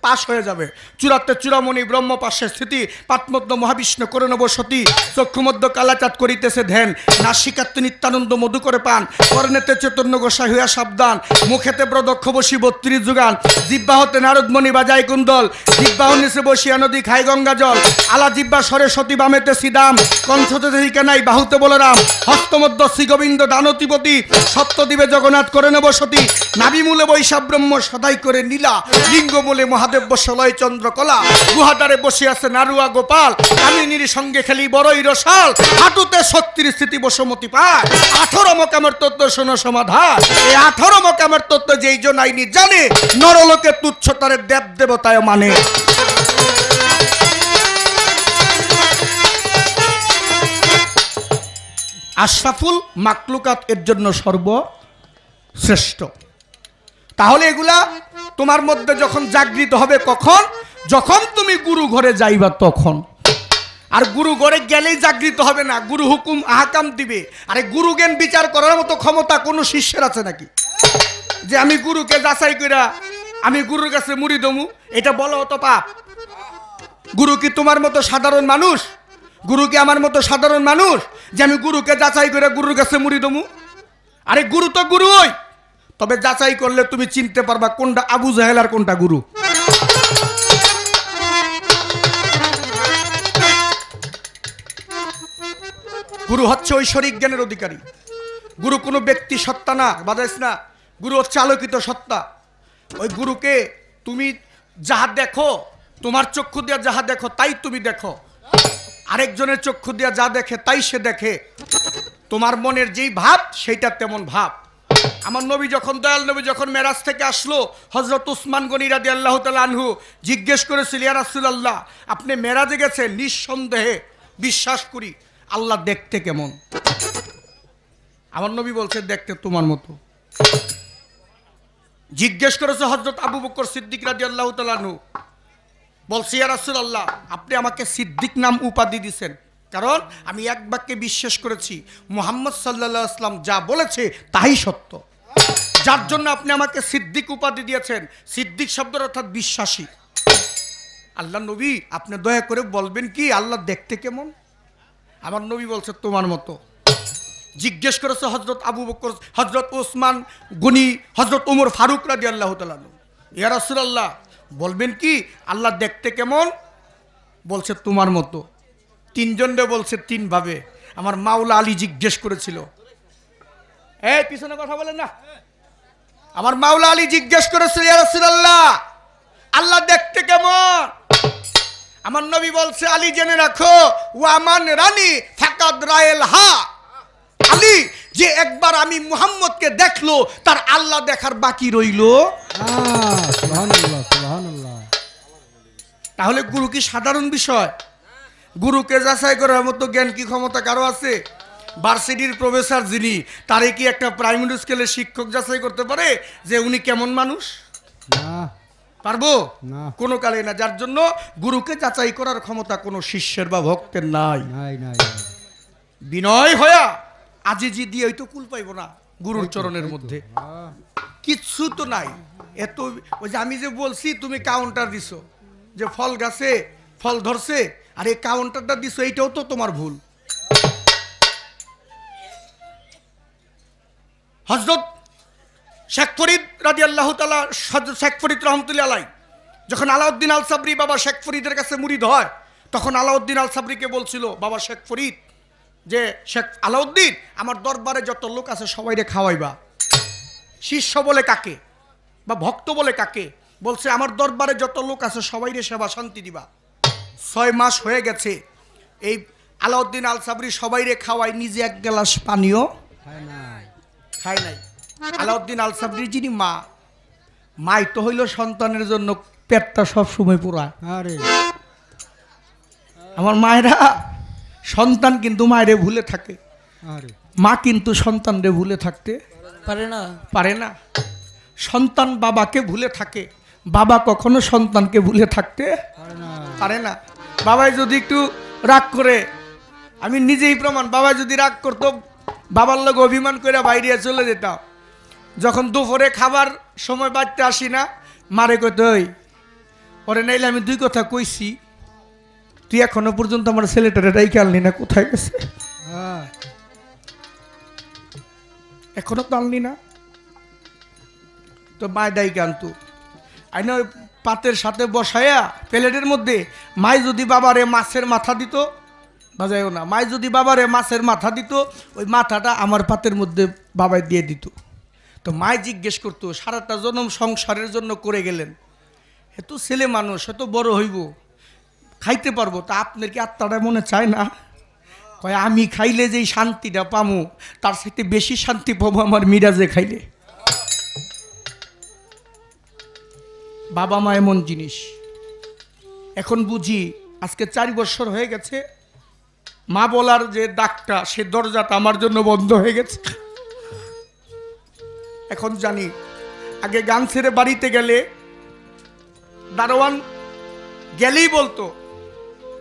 পাশ হয়ে যাবে। চূড়াতে চূড়ামণি ব্রহ্ম পাশে স্থিতি, পাটমধ্য মহাবিষ্ণু করণ বসতি, চক্ষুমধ্য কালাচাঁদ করিতেছে ধ্যান, নাসিকাত্তে নিত্যানন্দ মধু করে পান, কর্ণেতে চৈতন্য গোসাই হইয়া সাবধান, মুখেতে ব্রদক্ষ বসি 32 যুগান, জিহ্বাহতে নারদমণি বাজায় কুন্দল, জিহ্বাহ নিচে বসিয়া নদী খাই গঙ্গা জল, আলা জিহ্বা সরে সতী বামেতে শ্রীদাম, কণ্ঠতে দেহিকা নাই বাহুতে বলরাম, হস্তমধ্য শ্রী গোবিন্দ দানতিপতি, সপ্তদ্বীপে জগন্নাথ করেন বসতি, নাভিমূলে বৈশাখ ব্রহ্ম সদাই করে নীলা, লিঙ্গমূলে মহাদেব বসলয় চন্দ্রকলা, গুহাদারে বসে আছে নারুয়া গোপাল, কামিনীর সঙ্গে খেলি বড়ই রসাল, হাঁটুতে শক্তির স্থিতি বসমতি পায়। 18 মোকামের তত্ত্ব শোনো সমাধান। এই 18 মোকামের তত্ত্ব যেই জন আইনি জানে, নরলোকে তুচ্ছতারে দেব দেবতায় মানে। আশরাফুল মাকলুকাত এর জন্য সর্বশ্রেষ্ঠ। তাহলে এগুলা তোমার মধ্যে যখন জাগৃত হবে, কখন? যখন তুমি গুরু ঘরে যাইবা তখন। আর গুরু ঘরে গেলেই জাগৃত হবে না, গুরু হুকুম আহকাম দিবে। আরে গুরু জ্ঞান বিচার করার মতো ক্ষমতা কোনো শিষ্যের আছে নাকি? যে আমি গুরুকে যাচাই কইরা আমি গুরুর কাছে মুড়ি দমু, এটা বলা হতো পাপ। গুরু কি তোমার মতো সাধারণ মানুষ? গুরু কি আমার মতো সাধারণ মানুষ যে আমি গুরুকে যাচাই করে গুরুর কাছে মুড়ি দমু? আরে গুরু তো গুরুই, তবে যাচাই করলে তুমি চিনতে পারবা কোনটা আবু জাহেল আর কোনটা গুরু। গুরু হচ্ছে ঐশ্বরিক জ্ঞানের অধিকারী। গুরু কোনো ব্যক্তি সত্তা না, বাজাইস না। গুরু হচ্ছে আলোকিত সত্তা। ওই গুরুকে তুমি যাহা দেখো, তোমার চক্ষু দিয়া যাহা দেখো তাই তুমি দেখো, আরেকজনের চক্ষু দিয়া যা দেখে তাই সে দেখে। তোমার মনের যেই ভাব সেইটা তেমন ভাব। আমার নবী যখন, দয়াল নবী যখন মেরাজ থেকে আসলো, হযরত উসমান গনি রাদিয়াল্লাহু তাআলা আনহু জিজ্ঞেস করেছিল, ইয়া রাসূলুল্লাহ, আপনি মেরাজে গেছেন, নিঃসন্দেহে বিশ্বাস করি আল্লাহ দেখতে কেমন? আমার নবী বলছে, দেখতে তোমার মতো। জিজ্ঞেস করেছে হযরত আবু বকর সিদ্দিক রাদিয়াল্লাহু তাআলা আনহু, বলছে, ইয়া রাসূলুল্লাহ, আপনি আমাকে সিদ্দিক নাম উপাধি দিয়েছেন কারণ আমি এক বাক্যে বিশ্বাস করেছি মুহাম্মদ সাল্লাল্লাহু আলাইহি ওয়াসাল্লাম যা বলেছে তাই সত্য, যার জন্য আপনি আমাকে সিদ্দিক উপাধি দিয়েছেন। সিদ্দিক শব্দের অর্থাৎ বিশ্বাসী। আল্লাহ নবী, আপনি দয়া করে বলবেন কি আল্লাহ দেখতে কেমন? আমার নবী বলছে, তোমার মতো। জিজ্ঞেস করেছে হযরত আবু বকর, হযরত ওসমান গনি, হযরত ওমর ফারুক রাদিয়াল্লাহু তাআলা আনহু, ইয়া রাসূলুল্লাহ বলবেন কি আল্লাহ দেখতে কেমন? বলছে তোমার মতো। তিনজনরে বলছে তিন ভাবে। আমার মাওলা আলী জিজ্ঞেস করেছিল, এই পিছনে কথা বলেন না, আমার মাওলা আলী জিজ্ঞেস করেছিল ইয়া রাসূলুল্লাহ আল্লাহ দেখতে কেমন? আমার নবী বলছে আলী জেনে রাখো ওয়ামান রানী ফাকাদ রায়েল হা, আলী যে একবার আমি মুহাম্মদকে দেখলো তার আল্লাহ দেখার বাকি রইল। সুবহানাল্লাহ সুবহানাল্লাহ। তাহলে গুরু কি সাধারণ বিষয়? গুরুকে যাচাই করার মতো জ্ঞান কি ক্ষমতা কারো আছে? ভার্সিটির প্রফেসর যিনি, তারে কি একটা প্রাইমারি স্কুলের শিক্ষক যাচাই করতে পারে যে উনি কেমন মানুষ? না পারবো না কোনো কালে না। যার জন্য গুরুকে যাচাই করার ক্ষমতা কোনো শিষ্যের বা ভক্তের নাই। নাই নাই। বিনয় হয়া আজিজি দিয়ে তো কুল পাইব না গুরুর চরণের মধ্যে, কিচ্ছু তো নাই। এত ওই যে আমি যে বলছি তুমি কাউন্টার দিছো যে ফল গাছে ফল ধরছে, আর এই কাউন্টারটা দিছো এইটাও তো তোমার ভুল। হযরত শেখ ফরিদ রাদিয়াল্লাহু তাআলা, শেখ ফরিদ রহমতুল্লাহ আলাইহি যখন আলাউদ্দিন আল সাবরি বাবা শেখ ফরিদের কাছে মুরিদ হয়, তখন আলাউদ্দিন আল সাবরিকে বলছিল বাবা শেখ ফরিদ যে শেখ আলাউদ্দিন আমার দরবারে যত লোক আছে সবাইরে খাওয়াইবা। শিষ্য বলে কাকে বা ভক্ত বলে কাকে? বলছে আমার দরবারে যত লোক আছে সবাইরে সেবা শান্তি দিবা। 6 মাস হয়ে গেছে এই আলাউদ্দিন আল সাবরি সবাইরে খাওয়াই, নিজে এক গ্লাস পানিও খায় নাই। আলাউদ্দিন আল সাবরি যিনি মা, মাই তো হইল সন্তানের জন্য পেটটা সব সময় পুরায়। আরে আমার মায়েরা সন্তান কিন্তু মায়েরে ভুলে থাকে, আরে মা কিন্তু সন্তানরে ভুলে থাকতে পারে না। সন্তান বাবাকে ভুলে থাকে, বাবা কখনো সন্তানকে ভুলে থাকতে পারে না। বাবাই যদি একটু রাগ করে, আমি নিজেই প্রমাণ, বাবা যদি রাগ করতো বাবার লোক অভিমান করে বাইরে চলে যেতাম। যখন দুপুরে খাবার সময় বাড়তে আসি না, মারে কইতে ওই ওরে নাইলে আমি 2 কথা কইছি, তুই এখনো পর্যন্ত আমার ছেলেটারে রাইকে আনলি না, কোথায় গেছে? এখনো তো আনলি না। তো মায় ডাইকে আনতো, আইনা ওই পাতের সাথে বসায়া প্লেটের মধ্যে মাই যদি বাবারে মাছের মাথা দিত, বাজায়ও না, মাই যদি বাবারে মাছের মাথা দিত, ওই মাথাটা আমার পাতের মধ্যে বাবাই দিয়ে দিত। তো মায় জিজ্ঞেস করতো সারাটা জন্ম সংসারের জন্য করে গেলেন, এত ছেলে মানুষ এত বড় হইব, খাইতে পারবো, তা আপনার কি আত্মাটা মনে চায় না? কয় আমি খাইলে যেই শান্তিটা পামু তার সাথে বেশি শান্তি পাবো আমার মিরাজে খাইলে। বাবা মা এমন জিনিস। এখন বুঝি আজকে 4 বছর হয়ে গেছে, মা বলার যে ডাকটা সে দরজাটা আমার জন্য বন্ধ হয়ে গেছে। এখন জানি আগে গান ছেড়ে বাড়িতে গেলে দারোয়ান গেলেই বলতো,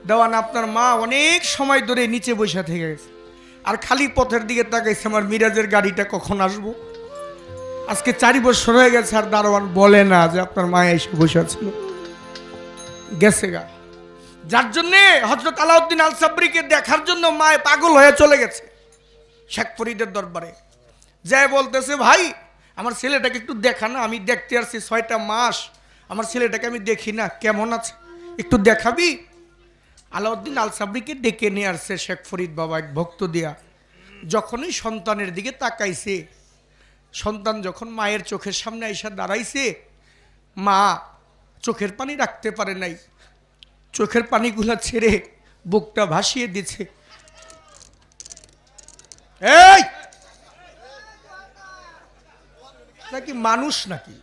দেওয়ান আপনার মা অনেক সময় ধরে নিচে বসে থেকে গেছে, আর খালি পথের দিকে তাকাইছে আমার মিরাজের গাড়িটা কখন আসবো। আজকে 4 বছর হয়ে গেছে আর দারোয়ান বলে না যে আপনার মা এসে বসে ছিল, গেছে গা। যার জন্যে হযরত আলাউদ্দিন আল সাবরিকে দেখার জন্য মায় পাগল হয়ে চলে গেছে শেখ ফরিদের দরবারে। যাই বলতেছে ভাই আমার ছেলেটাকে একটু দেখা না, আমি দেখতে আসছি 6টা মাস আমার ছেলেটাকে আমি দেখি না, কেমন আছে একটু দেখাবি? আলাউদ্দিন আল সাবরিকে ডেকে নিয়ে আসছে শেখ ফরিদ বাবা এক ভক্ত দিয়া। যখনই সন্তানের দিকে তাকাইছে, সন্তান যখন মায়ের চোখের সামনে এসে দাঁড়াইছে, মা চোখের পানি রাখতে পারে নাই, চোখের পানিগুলা ছেড়ে বুকটা ভাসিয়ে দিচ্ছে। এই নাকি মানুষ নাকি?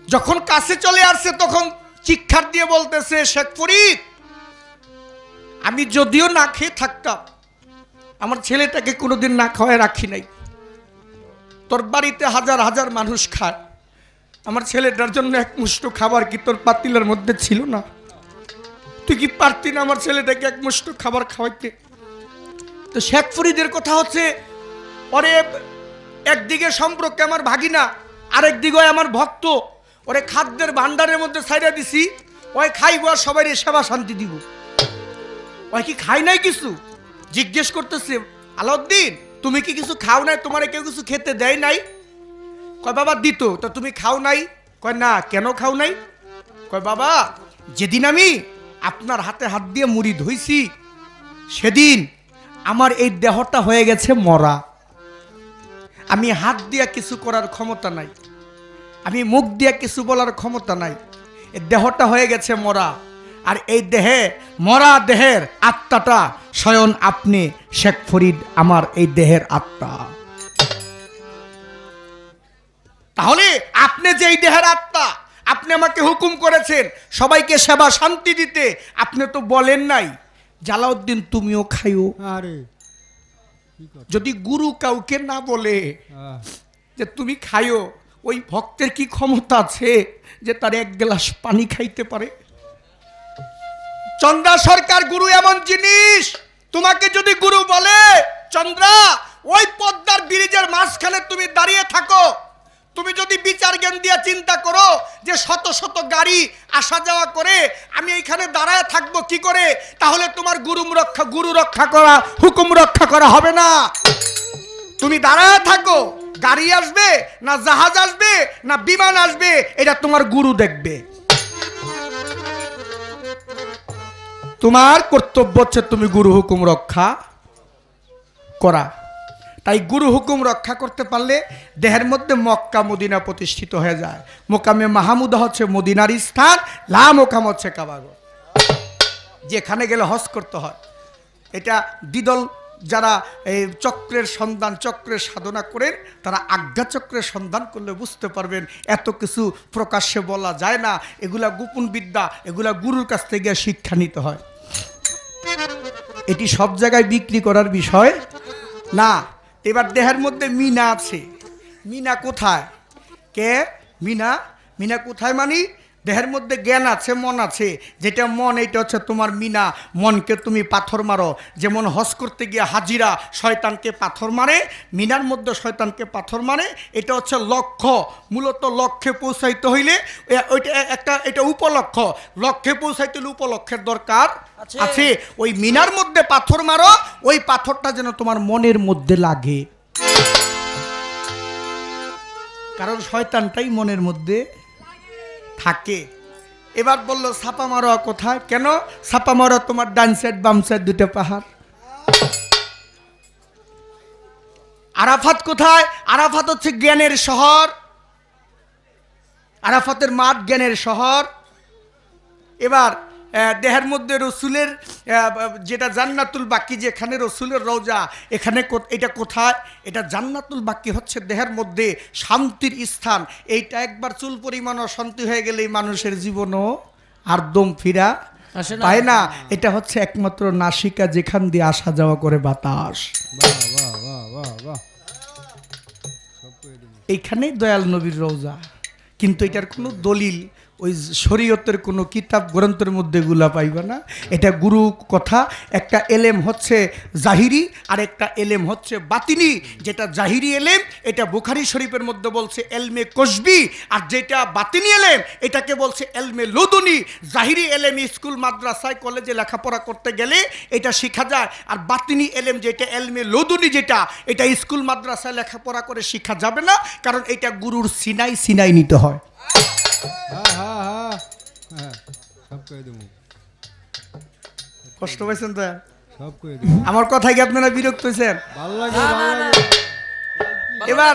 যখন কাছে চলে আসছে তখন চিৎকার দিয়ে বলতেছে, শেখ ফরিদ আমি যদিও না খেয়ে থাকতাম, আমার ছেলেটাকে কোনোদিন না খাওয়ায় রাখি নাই। তোর বাড়িতে হাজার হাজার মানুষ খায়, আমার ছেলেটার জন্য এক মুষ্ঠ খাবার কি তোর পাতিলের মধ্যে ছিল না? তুই কি পারতি না আমার ছেলেটাকে এক মুষ্ঠ খাবার খাওয়াইতে? তো শেখ ফরিদের কথা হচ্ছে, ওরে একদিকে সম্পর্কে আমার ভাগিনা, আরেকদিকে আমার ভক্ত, ওরে খাদ্যের ভান্ডারের মধ্যে ছাইড়া দিছি, ওই খাইব আর সবাই সেবা শান্তি দিব। ওই কি খাই নাই কিছু? জিজ্ঞেস করতেছে আলাউদ্দিন তুমি কি কিছু খাও নাই? তোমার কেউ কিছু খেতে দেয় নাই? কয় বাবা দিত, তো তুমি খাও নাই? কয় না। কেন খাও নাই? কয় বাবা যেদিন আমি আপনার হাতে হাত দিয়ে মুড়ি ধুইছি সেদিন আমার এই দেহটা হয়ে গেছে মরা। আমি হাত দিয়া কিছু করার ক্ষমতা নাই, আমি মুখ দিয়া কিছু বলার ক্ষমতা নাই, এই দেহটা হয়ে গেছে মরা। আর এই দেহে মরা দেহের আত্মাটা স্বয়ং আপনি শেখ ফরিদ, আমার এই দেহের আত্মা। তাহলে আপনি যে এই দেহের আত্মা, আপনি আমাকে হুকুম করেছেন সবাইকে সেবা শান্তি দিতে, আপনি তো বলেন নাই জালাউদ্দিন তুমিও খাইও। আরে যদি গুরু কাউকে না বলে যে তুমি খাইও, ওই ভক্তের কি ক্ষমতা আছে যে তার এক গ্লাস পানি খাইতে পারে? চন্দ্রা সরকার গুরু এমন জিনিস, তোমাকে যদি গুরু বলে চন্দ্রা ওই পদ্মার ব্রিজের মাঝখানে তুমি দাঁড়িয়ে থাকো, তুমি যদি বিচার জ্ঞান দিয়ে চিন্তা করো যে শত শত গাড়ি আসা যাওয়া করে আমি এইখানে দাঁড়ায় থাকবো কি করে, তাহলে তোমার গুরু রক্ষা করা, হুকুম রক্ষা করা হবে না। তুমি দাঁড়ায় থাকো, গাড়ি আসবে না জাহাজ আসবে না বিমান আসবে, এটা তোমার গুরু দেখবে। তোমার কর্তব্য হচ্ছে তুমি গুরু হুকুম রক্ষা করা। তাই গুরু হুকুম রক্ষা করতে পারলে দেহের মধ্যে মক্কা মদিনা প্রতিষ্ঠিত হয়ে যায়। মোকামে মাহমুদা হচ্ছে মদিনার স্থান, লা মোকাম হচ্ছে কাবাগর, যেখানে গেলে হজ করতে হয়। এটা দ্বিদল যারা এই চক্রের সন্ধান, চক্রের সাধনা করেন, তারা আজ্ঞা চক্রের সন্ধান করলে বুঝতে পারবেন এত কিছু প্রকাশ্যে বলা যায় না, এগুলা গোপন বিদ্যা, এগুলা গুরুর কাছ থেকে শিক্ষা নিতে হয়। এটি সব জায়গায় বিক্রি করার বিষয় না। এবার দেহের মধ্যে মিনা আছে, মিনা কোথায়? কে মিনা? মিনা কোথায়? মানে দেহের মধ্যে জ্ঞান আছে, মন আছে, যেটা মন এটা হচ্ছে তোমার মিনা। মনকে তুমি পাথর মারো, যেমন হজ করতে গিয়ে হাজিরা শয়তানকে পাথর মারে, মিনার মধ্যে শয়তানকে পাথর মারে। এটা হচ্ছে লক্ষ্য, মূলত লক্ষ্যে পৌঁছাইতে হইলে ওইটা একটা, এটা উপলক্ষ্য। লক্ষ্যে পৌঁছাইতে হলে উপলক্ষের দরকার আছে। ওই মিনার মধ্যে পাথর মারো, ওই পাথরটা যেন তোমার মনের মধ্যে লাগে, কারণ শয়তানটাই মনের মধ্যে থাকে। এবার বলল ছাপা মারা কোথায়? কেন ছাপা মারা? তোমার ডান সাইড বাম সাইড দুটো পাহাড়। আরাফাত কোথায়? আরাফাত হচ্ছে জ্ঞানের শহর, আরাফাতের মাঠ জ্ঞানের শহর। এবার দেহের মধ্যে রসুলের যেটা জান্নাতুল বাকি, যেখানে রসুলের রওজা, এখানে এটা কোথায়? এটা জান্নাতুল বাকি হচ্ছে দেহের মধ্যে শান্তির স্থান। এইটা একবার চুল পরিমাণও শান্তি হয়ে গেলে মানুষের জীবনও আর দম ফিরা পায় না। এটা হচ্ছে একমাত্র নাসিকা, যেখান দিয়ে আসা যাওয়া করে বাতাস। এইখানে দয়াল নবীর রওজা, কিন্তু এটার কোনো দলিল ওই শরীয়তের কোনো কিতাব গ্রন্থের মধ্যে গুলা পাইবা না। এটা গুরু কথা। একটা এলেম হচ্ছে জাহিরি আর একটা এলেম হচ্ছে বাতিনি। যেটা জাহিরি এলেম এটা বুখারী শরীফের মধ্যে বলছে এলমে কসবি, আর যেটা বাতিনি এলেম এটাকে বলছে এলমে লুদুনি। জাহিরি এলেম স্কুল মাদ্রাসায় কলেজে লেখাপড়া করতে গেলে এটা শেখা যায়, আর বাতিনি এলেম যেটা এলমে লুদুনি, যেটা এটা স্কুল মাদ্রাসায় লেখাপড়া করে শেখা যাবে না, কারণ এটা গুরুর সিনাই সিনাই নিতে হয়। কষ্ট পাইছেন তো? আমার কথায় কি আপনারা বিরক্ত হয়েছেন? এবার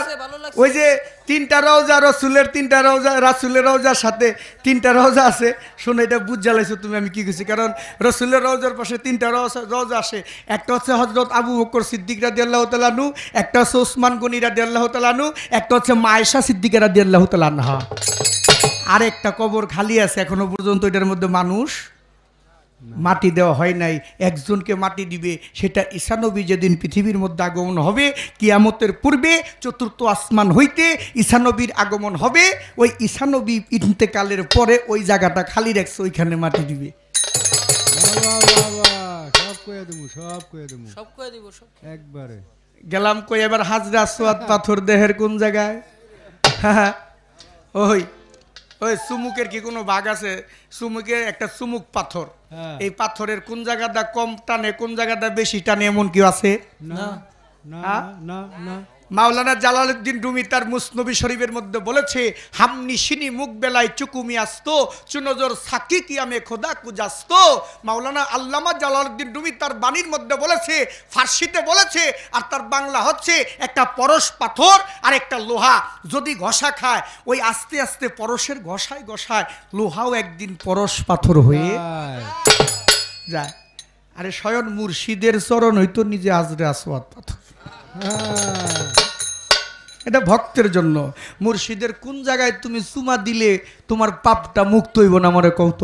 ওই যে তিনটা রওজা, রসুলের তিনটা রওজা, রাসুলের রওজার সাথে তিনটা রওজা আছে। শোনো, এটা বুঝ জ্বালাইছো তুমি আমি কি করছি, কারণ রসুলের রওজার পাশে তিনটা রওজা আসে। একটা হচ্ছে হযরত আবু বকর সিদ্দিক রাদিয়াল্লাহু তাআলা আনহু, একটা হচ্ছে ওসমান গনি রাদিয়াল্লাহু তাআলা আনহু, একটা হচ্ছে মা আয়েশা সিদ্দিকা রাদিয়াল্লাহু তাআলা আনহা। আর একটা কবর খালি আছে এখনো পর্যন্ত, এটার মধ্যে মানুষ মাটি দেওয়া হয় নাই। একজনকে মাটি দিবে, সেটা ঈসা নবী যেদিন পৃথিবীর মধ্যে আগমন হবে, কিয়ামতের পূর্বে চতুর্থ আসমান হইতে ঈসা নবীর আগমন হবে। ওই ঈসা নবী ইন্তেকালের পরে ওই জায়গাটা খালি রাখছে, ওইখানে মাটি দিবে। একবারে গেলাম কই, এবার হাজরা আসওয়াদ পাথর দেহের কোন জায়গায়? ওই ওই চুমুকের কি কোনো ভাগ আছে? চুমুকের একটা চুমুক পাথর, এই পাথরের কোন জায়গাটা কম টানে, কোন জায়গাটা বেশি টানে, এমন কি আছে? না না হ্যাঁ? না না মাওলানা জালালউদ্দিন রুমি তার মুসনবী শরীফের মধ্যে বলেছে, হামনি শিনি মুখ বেলায় চুকুমি আসতো চুনজর সাকি কিয়ামে খোদা কুজাস্ত। মাওলানা আল্লামা জালালউদ্দিন রুমি তার বাণীর মধ্যে বলেছে, ফার্সিতে বলেছে, আর তার বাংলা হচ্ছে, একটা পরশ পাথর আর একটা লোহা যদি ঘষা খায়, ওই আস্তে আস্তে পরশের ঘষায় ঘষায় লোহাও একদিন পরশ পাথর হয়ে আয়। যায়। আরে স্বয়ং মুর্শিদের চরণ হইতো নিজে আজরে আসওয়াদ পাথর। হ্যাঁ। এটা ভক্তের জন্য। মুর্শিদের কোন জায়গায় তুমি চুমা দিলে তোমার পাপটা মুক্ত হইব না, মনে কৌত।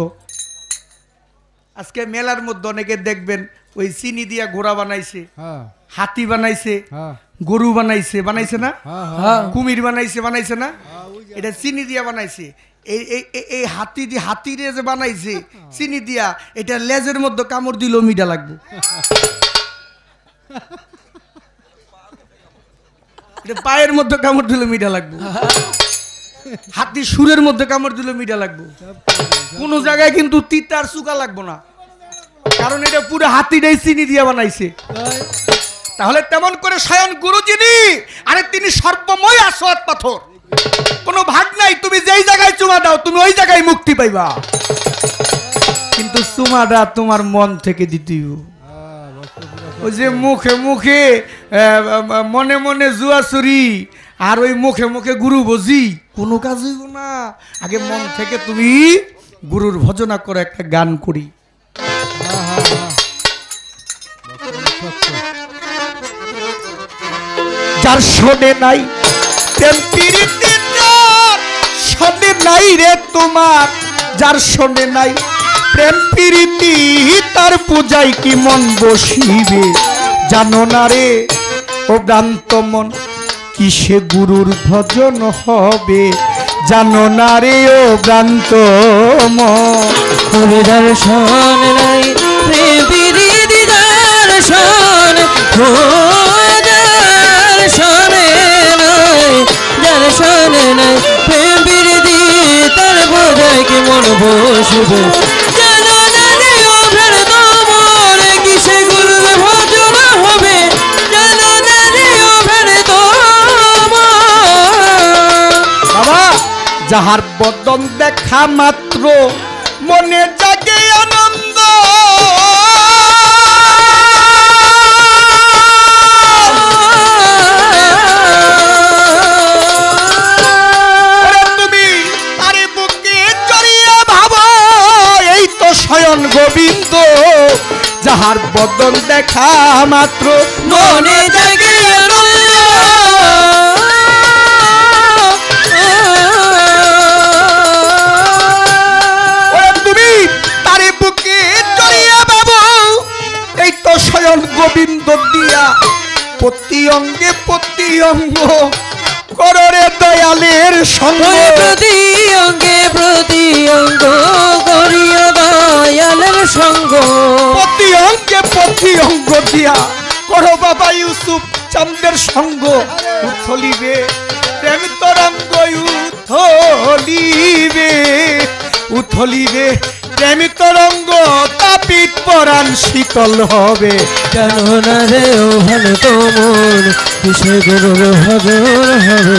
আজকে মেলার মধ্যে অনেকে দেখবেন ওই চিনি দিয়া ঘোড়া বানাইছে, হ্যাঁ হাতি বানাইছে, হ্যাঁ গরু বানাইছে, বানাইছে না, হ্যাঁ কুমির বানাইছে, বানাইছে না, এটা চিনি দিয়া বানাইছে। এই এই এই- এই হাতিরে যে বানাইছে চিনি দিয়া, এটা লেজের মধ্যে কামড় দিল মিঠা লাগবে, এটা পায়ের মধ্যে কামড় দিলে মিঠা লাগবে, হাতি সুরের মধ্যে কামড় দিলে মিঠা লাগবে। কোন জায়গায় কিন্তু তিতার চুকা লাগবো না, কারণ এটা পুরো হাতিটাই চিনি দিয়া বানাইছে। তাহলে তেমন করে স্বয়ং গুরু যিনি, আরে তিনি সর্বময় আসওয়াদ পাথর, কোনো ভাগ নাই। তুমি যেই জায়গায় চুমা দাও তুমি ওই জায়গায় মুক্তি পাইবা, কিন্তু চুমাটা তোমার মন থেকে দিতেই হবে। ওই যে মুখে মুখে মনে মনে জুয়াচুরি আর ওই মুখে মুখে গুরু বজি, কোনো কাজ হইব না। আগে মন থেকে তুমি গুরুর ভজনা করে একটা গান করি। যার শোনে নাই প্রেম প্রীতি, যার শোনে নাই রে তোমার, যার শোনে নাই প্রেম প্রীতি, তার পূজায় কি মন বসিবে জানো না রে ও ভ্রান্ত মন, কিসে গুরুর ভজন হবে জানো না রে ও ভ্রান্ত মন। দর্শন নাই প্রেম প্রীতি দর্শন, দর্শনে নাই দর্শন নাই প্রেম প্রীতি, তার বোঝায় কি মন বসবে জানো না রে ও ভ্রান্ত মন, কিসে গুরুর ভজন হবে জানো না রে ও ভ্রান্ত মন। বাবা, যাহার বদন দেখা মাত্র মনে জাগে আনন্দ, ওরে তুমি আরে বুকে জড়িয়ে ভাবো এই তো স্বয়ং গোবিন্দ, যাহার বদন দেখা মাত্র মনে জাগে ওরে তুমি তারে বুকে জড়িয়ে ভাবো এই তো স্বয়ং গোবিন্দ দিয়া, প্রতি অঙ্গে প্রতি অঙ্গ কররে দয়ালের সঙ্গ, প্রতি অঙ্গে প্রতি অঙ্গ করিয়া দয়ালের সঙ্গ, প্রতি অঙ্গে প্রতি অঙ্গ দিয়া করো বাবা ইউসুফ চাঁদের সঙ্গ। উথলিবে প্রেম তরঙ্গ, উথলিবে উথলিবে প্রেম তরঙ্গ, তাপিত পরাণ শীতল হবে জানো না রে ও ভালো তো মন, কিসে গুরুর ভজন হবে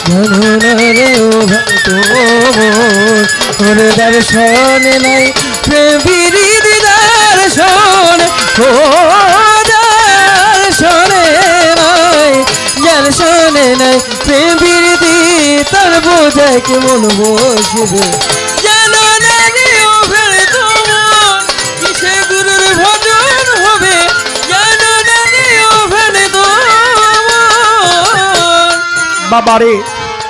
জানো না রে ও ভালো তো মন, ওরে দর্শন নাই প্রেম প্রীতি দর্শন, ও দর্শনে নাই দর্শনে নাই প্রেম প্রীতি, তার বোঝায় কি মন বসবে জানো না রে ও ভালো তো মন, কিসে গুরুর ভজন হবে জানো না রে ও ভালো তো মন। বাবারে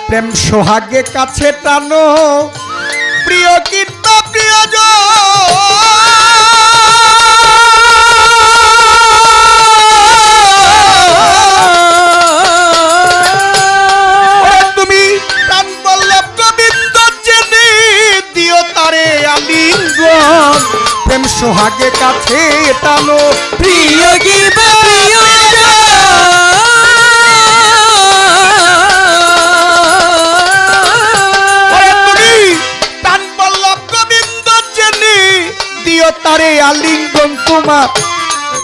প্রেম সোহাগে কাছে টানো, প্রিয় কীর্ত প্রিয়জন, তুমি প্রাণ বল্লভ গোবিন্দ জেনে দিও তারে আলিঙ্গন, প্রেম সোহাগে কাছে টানো প্রিয় গিরবা প্রিয় ওরে তুমি প্রাণ বল্লভ গোবিন্দ জেনে দিও তারে আলিঙ্গন, তোমার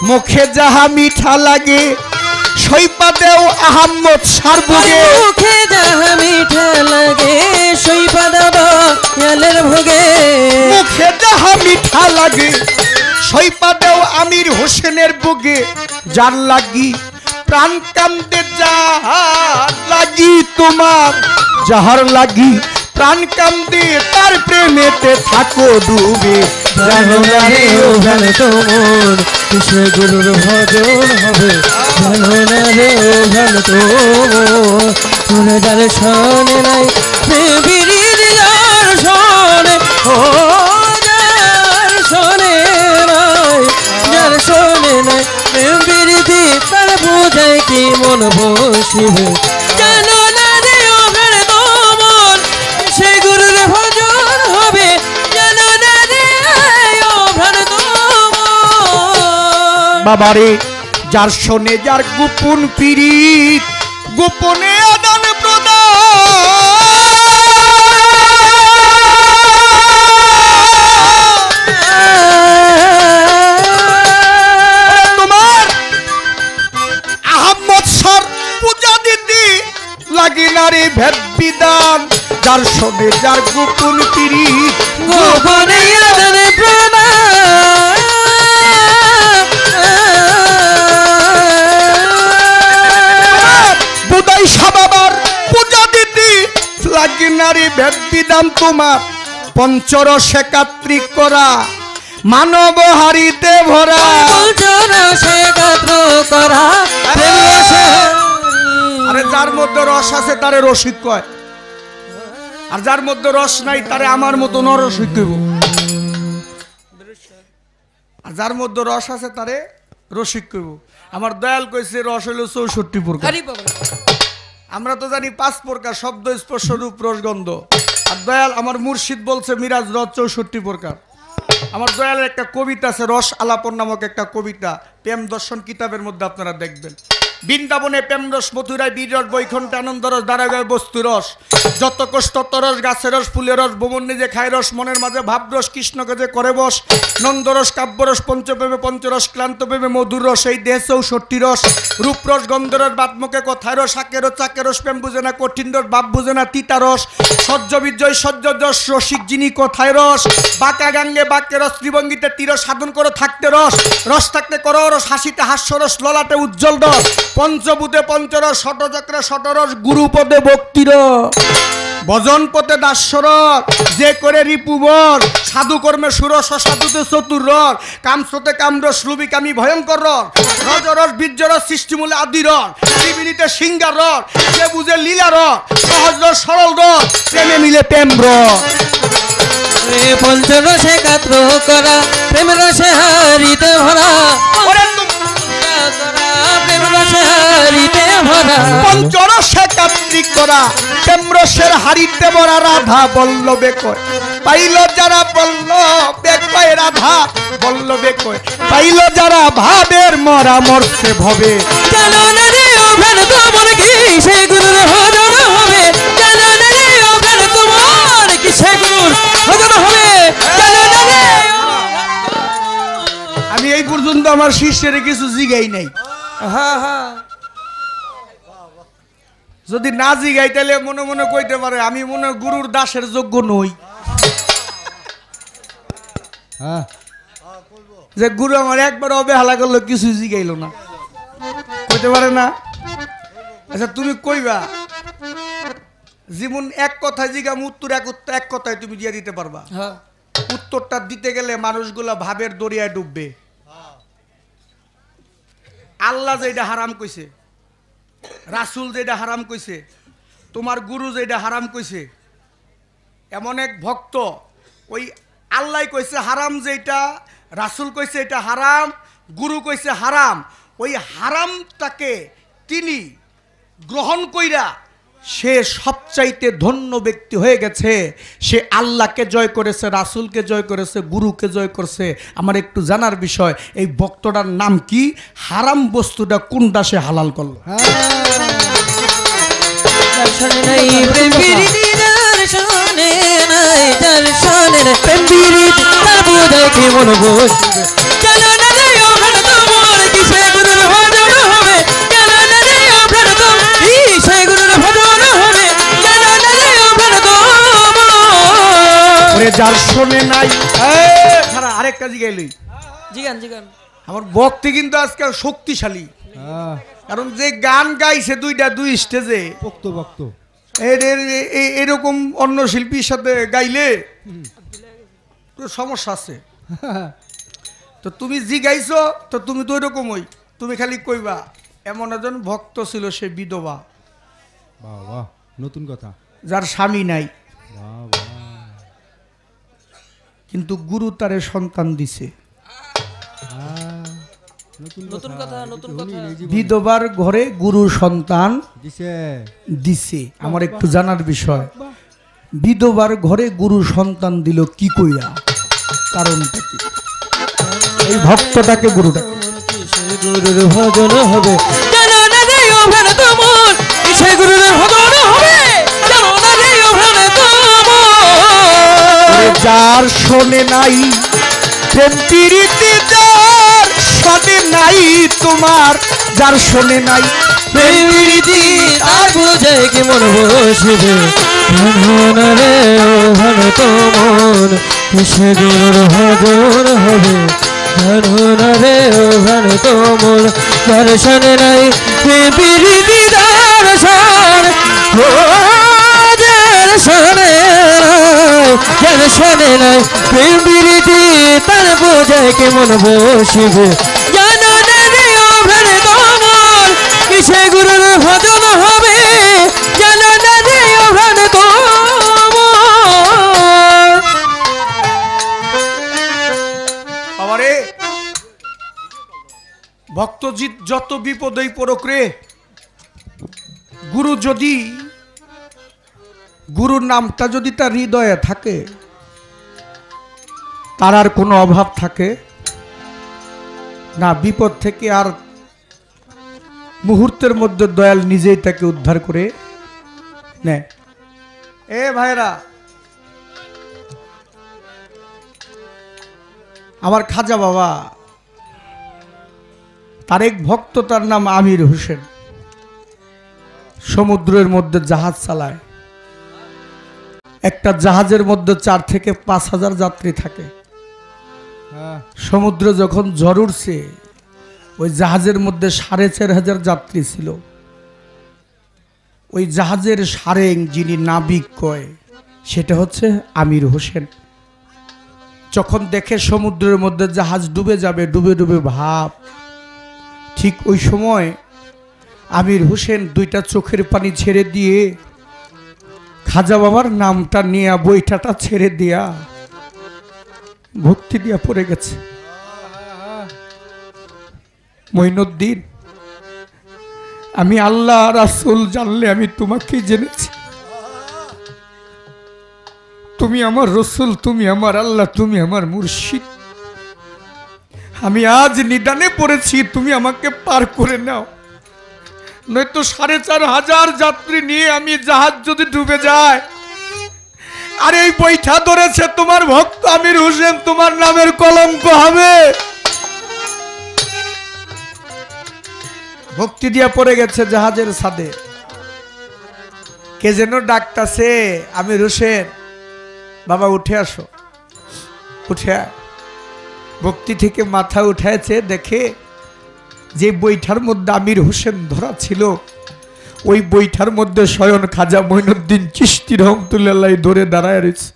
মুখে যাহা মিঠা লাগে সইপা দেও আহম্মদ সার বুগে মুখে যাহা মিঠা লাগে সইপা দেবা ইয়ালের ভোগে মুখে যাহা মিঠা লাগে সইপা দেও আমির হোসেনের বুগে যার লাগি প্রাণ কান্দে যাহার লাগি তোমার যাহার লাগি প্রাণ কান্দে তার প্রেমেতে থাকো ডুবে জানো না রে ও ভালো তোমর কিসে গুরুর ভজন হবে জানো না রে ও ভালো তোমর শুনে যার শোনে নাই বিরির যার শোনে ও যার শোনে নাই যার শোনে নাই বিরিতি তার বোঝায় কি মন বসিবে জানো না রে ও ভালো তোমর সে গুরুর ভজন হবে জানো না রে ও ভালো তোমর বাবারে যার শোনে যার গোপন পীড়িত গোপনে আদান প্রদান তোমার আহম্মদ সর পূজা দিতে লাগি নারী ভেদ বিধান যার শোনে যার গোপন পীড়িত গোপনে আদান প্রদান বুদাই সাবাবার পূজা দিতে লাগি নারী ভেদ বিধান তোমার পঞ্চরসে কাত্রিক করা মানব হারিতে ভরা সে গাত্র করা আরে যার মধ্যে রস আছে তারে রসিক কয় আর যার মধ্যে রস নাই তারে আমার মতো নরসিক কইব আর যার মধ্যে রস আছে তারে রসিক কইব আমার দয়াল কইছে রস হইল 64 প্রকার আমরা তো জানি 5 প্রকার শব্দ স্পর্শ রূপ রস গন্ধ আর দয়াল আমার মুর্শিদ বলছে মিরাজ রস 64 প্রকার আমার দয়ালের একটা কবিতা আছে রস আলাপন নামক একটা কবিতা প্রেম দর্শন কিতাবের মধ্যে আপনারা দেখবেন বৃন্দাবনে প্রেম রস মথুরায় বীর রস বৈকুণ্ঠে আনন্দ রস দ্বারাগায় বস্তু রস যত কোষ তত রস গাছের রস ফুলের রস ভুবন নিজে খায় রস মনের মাঝে ভাব রস কৃষ্ণকে যে করে বস নন্দরস কাব্যরস পঞ্চপ্রেমে পঞ্চরস ক্লান্ত প্রেমে মধুর রস এই দেহ 64 রস রূপরস গন্ধরস বাতমুখে কথায় রস শাকের রস চাকের রস প্রেম বুঝে না কঠিন রস ভাব বুঝে না তিতা রস সহ্য বিজয় সহ্য যশ রসিক যিনি কথায় রস বাঁকা গাঙ্গে বাক্যে রস ত্রিভঙ্গিতে তীর সাধন করে থাকতে রস রস থাকতে করো রস হাসিতে হাস্যরস ললাটে উজ্জ্বল রস পঞ্চভূতে পঞ্চরস ষটচক্রে ষটরস গুরুপদে ভক্তির ভজন পথে দাস্যরস যে করে রিপুবর সাধু কর্মে সুরস সাধুতে চতুর রস কামস্রোতে কামরস লুবি কামি ভয়ঙ্কর রস রজরস বীর্যরস সৃষ্টিমূলে আদি রস ত্রিবিনীতে সিঙ্গার রস যে বুঝে লীলা রস সহজ রস সরল রস প্রেমে মিলে প্রেম রস পঞ্চরসে গাত্র করা প্রেম রসে হারিতে ভরা পঞ্চরসে কাত্রিক করা প্রেমরসের হারিতে ভরা রাধা বল্লবে কয় পাইল যারা বল্লবে কয় রাধা বল্লবে কয় পাইল যারা ভাবের মরা মরছে ভবে জানো না রে ও প্রাণ তোমার কি সে গুরুর ভজন হবে জানো না রে ও প্রাণ তোমার কি সে গুরুর ভজন হবে জানো না রে আমি এই পর্যন্ত আমার শিষ্যের কিছু জিগাই নাই হ্যাঁ হ্যাঁ যদি না জিগাই তাহলে মনে মনে কইতে পারে আমি মনে গুরুর দাসের যোগ্য নই যে গুরু আমার একবার অবহেলা করলো কিছু জিগাইল না কইতে পারে না আচ্ছা তুমি কইবা জীবন এক কথায় জিগাম উত্তর এক কথায় তুমি দিয়ে দিতে পারবা উত্তরটা দিতে গেলে মানুষগুলা ভাবের দরিয়ায় ডুববে আল্লাহ যেটা হারাম কইছে রাসূল যেটা হারাম কইছে তোমার গুরু যেটা হারাম কইছে এমন এক ভক্ত ওই আল্লাহ কইছে হারাম যেটা রাসূল কইছে এটা হারাম গুরু কইছে হারাম ওই হারামটাকে তিনি গ্রহণ কইরা সে সবচাইতে ধন্য ব্যক্তি হয়ে গেছে সে আল্লাহকে জয় করেছে রাসূলকে জয় করেছে গুরুকে জয় করেছে আমার একটু জানার বিষয় এই ভক্তটার নাম কি হারাম বস্তুটা কোনটা সে হালাল করলো দর্শনে নাই প্রেম বিরিতি দর্শনে নাই দর্শনে নাই প্রেম বিরিতি তার বোঝায় কি মন বসবে জানো না রে ও প্রাণ তোমার কি সে গুরুর ভজন হবে জানো না ওরে যার শোনে নাই খারা আরেকটা জিগাইলই জিগান জিগান আমার ভক্তি কিন্তু আজকে শক্তিশালী কারণ যে গান গাইছে দুই স্টেজে বক্ত বক্ত এরকম অন্য শিল্পীর সাথে গাইলে সমস্যা আছে তো তুমি জি গাইছো তো তুমি তো ওইরকমই তুমি খালি কইবা এমন একজন ভক্ত ছিল সে বিধবা বাহ বাহ নতুন কথা যার স্বামী নাই বাহ বাহ কিন্তু গুরু তারে সন্তান দিছে নতুন কথা নতুন কথা বিধবার ঘরে গুরু সন্তান দিছে দিছে আমার একটু জানার বিষয় বিধবার ঘরে গুরু সন্তান দিল কি কইরা কারণটা কি এই ভক্তটাকে গুরুটা গুরুর ভজন হবে জানো না রে ও ভজন তোমার কিসে গুরুর ভজন হবে জানো না রে ও ভজন তোমার যার শোনে নাই প্রেম প্রীতি যার শোনে নাই তোমার যার শোনে নাই প্রেম প্রীতি তার বুঝে কি মন বসবে জানো না রে ও ভজন তোমার কিসে গুরুর ভজন হবে জানো না রে ও ভজন তোমার যার শোনে নাই প্রেম প্রীতি তার শোনে নাই প্রেম প্রীতি তার বোঝে কেমন বসিবে জানো না রে ও ভজন তোমার কিসে গুরুর ভজন হবে জানো না রে ও ভজন তোমার বাবারে ভক্তজিৎ যত বিপদেই পড়ুক রে গুরু যদি গুরুর নামটা যদি তার হৃদয়ে থাকে তার আর কোনো অভাব থাকে না বিপদ থেকে আর মুহূর্তের মধ্যে দয়াল নিজেই তাকে উদ্ধার করে নেয় এ ভাইরা আমার খাজা বাবা তার এক ভক্ত তার নাম আমির হোসেন সমুদ্রের মধ্যে জাহাজ চালায় একটা জাহাজের মধ্যে 4 থেকে 5,000 যাত্রী থাকে সমুদ্রে যখন ঝড় উঠছে ওই জাহাজের মধ্যে 4,500 যাত্রী ছিল ওই জাহাজের সারেং যিনি নাবিক কয় সেটা হচ্ছে আমির হোসেন যখন দেখে সমুদ্রের মধ্যে জাহাজ ডুবে যাবে ডুবে ডুবে ভাব ঠিক ওই সময় আমির হোসেন 2টা চোখের পানি ছেড়ে দিয়ে খাজা বাবার নামটা নিয়ে বইটাটা ছেড়ে দিয়া ভক্তি দিয়া পড়ে গেছে মঈনুদ্দিন আমি আল্লাহ রাসূল জানলে আমি তোমাকে জেনেছি তুমি আমার রসুল তুমি আমার আল্লাহ তুমি আমার মুর্শিদ আমি আজ নিদানে পড়েছি তুমি আমাকে পার করে নাও নয়তো 4,500 যাত্রী নিয়ে আমি জাহাজ যদি ডুবে যায় আর এই বৈঠা ধরেছে তোমার ভক্ত আমির হোসেন তোমার নামের কলঙ্ক হবে ভক্তি দিয়া পড়ে গেছে জাহাজের ছাদে কে যেন ডাকতাছে আমির হোসেন বাবা উঠে আসো উঠে ভক্তি থেকে মাথা উঠাইছে দেখে যে বৈঠার মধ্যে আমির হোসেন ধরা ছিল ওই বৈঠার মধ্যে স্বয়ং খাজা মঈনুদ্দিন চিশতি রহমতুল্লাহ ধরে দাঁড়ায় রয়েছে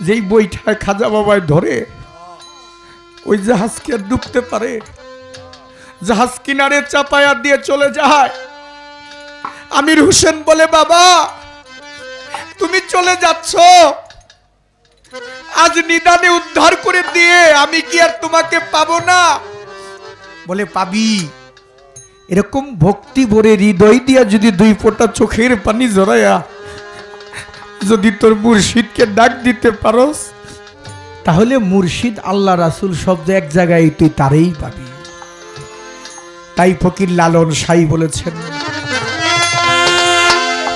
যেই বৈঠায় খাজা বাবায় ধরে ওই জাহাজকে আর ডুবতে পারে জাহাজ কিনারে চাপায়া দিয়ে চলে যায় আমির হোসেন বলে বাবা তুমি চলে যাচ্ছ আজ নিদানে উদ্ধার করে দিয়ে আমি কি আর তোমাকে পাবো না বলে পাবি এরকম ভক্তি ভরে হৃদয় দিয়া যদি 2 ফোঁটা চোখের পানি জড়ায়া যদি তোর মুর্শিদকে ডাক দিতে পারোস তাহলে মুর্শিদ আল্লাহ রাসূল শব্দ এক জায়গায় তুই তারেই পাবি তাই ফকির লালন সাই বলেছেন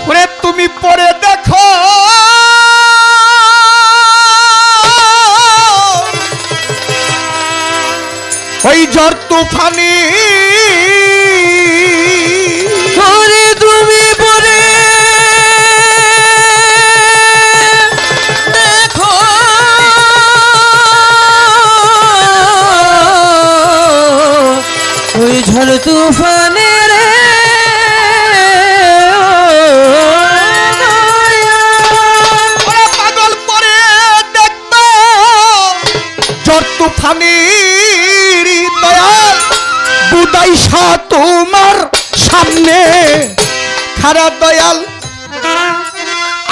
ওরে তুমি পরে দেখো ওই ঝড় তুফানি তুমি পরে খারা দয়াল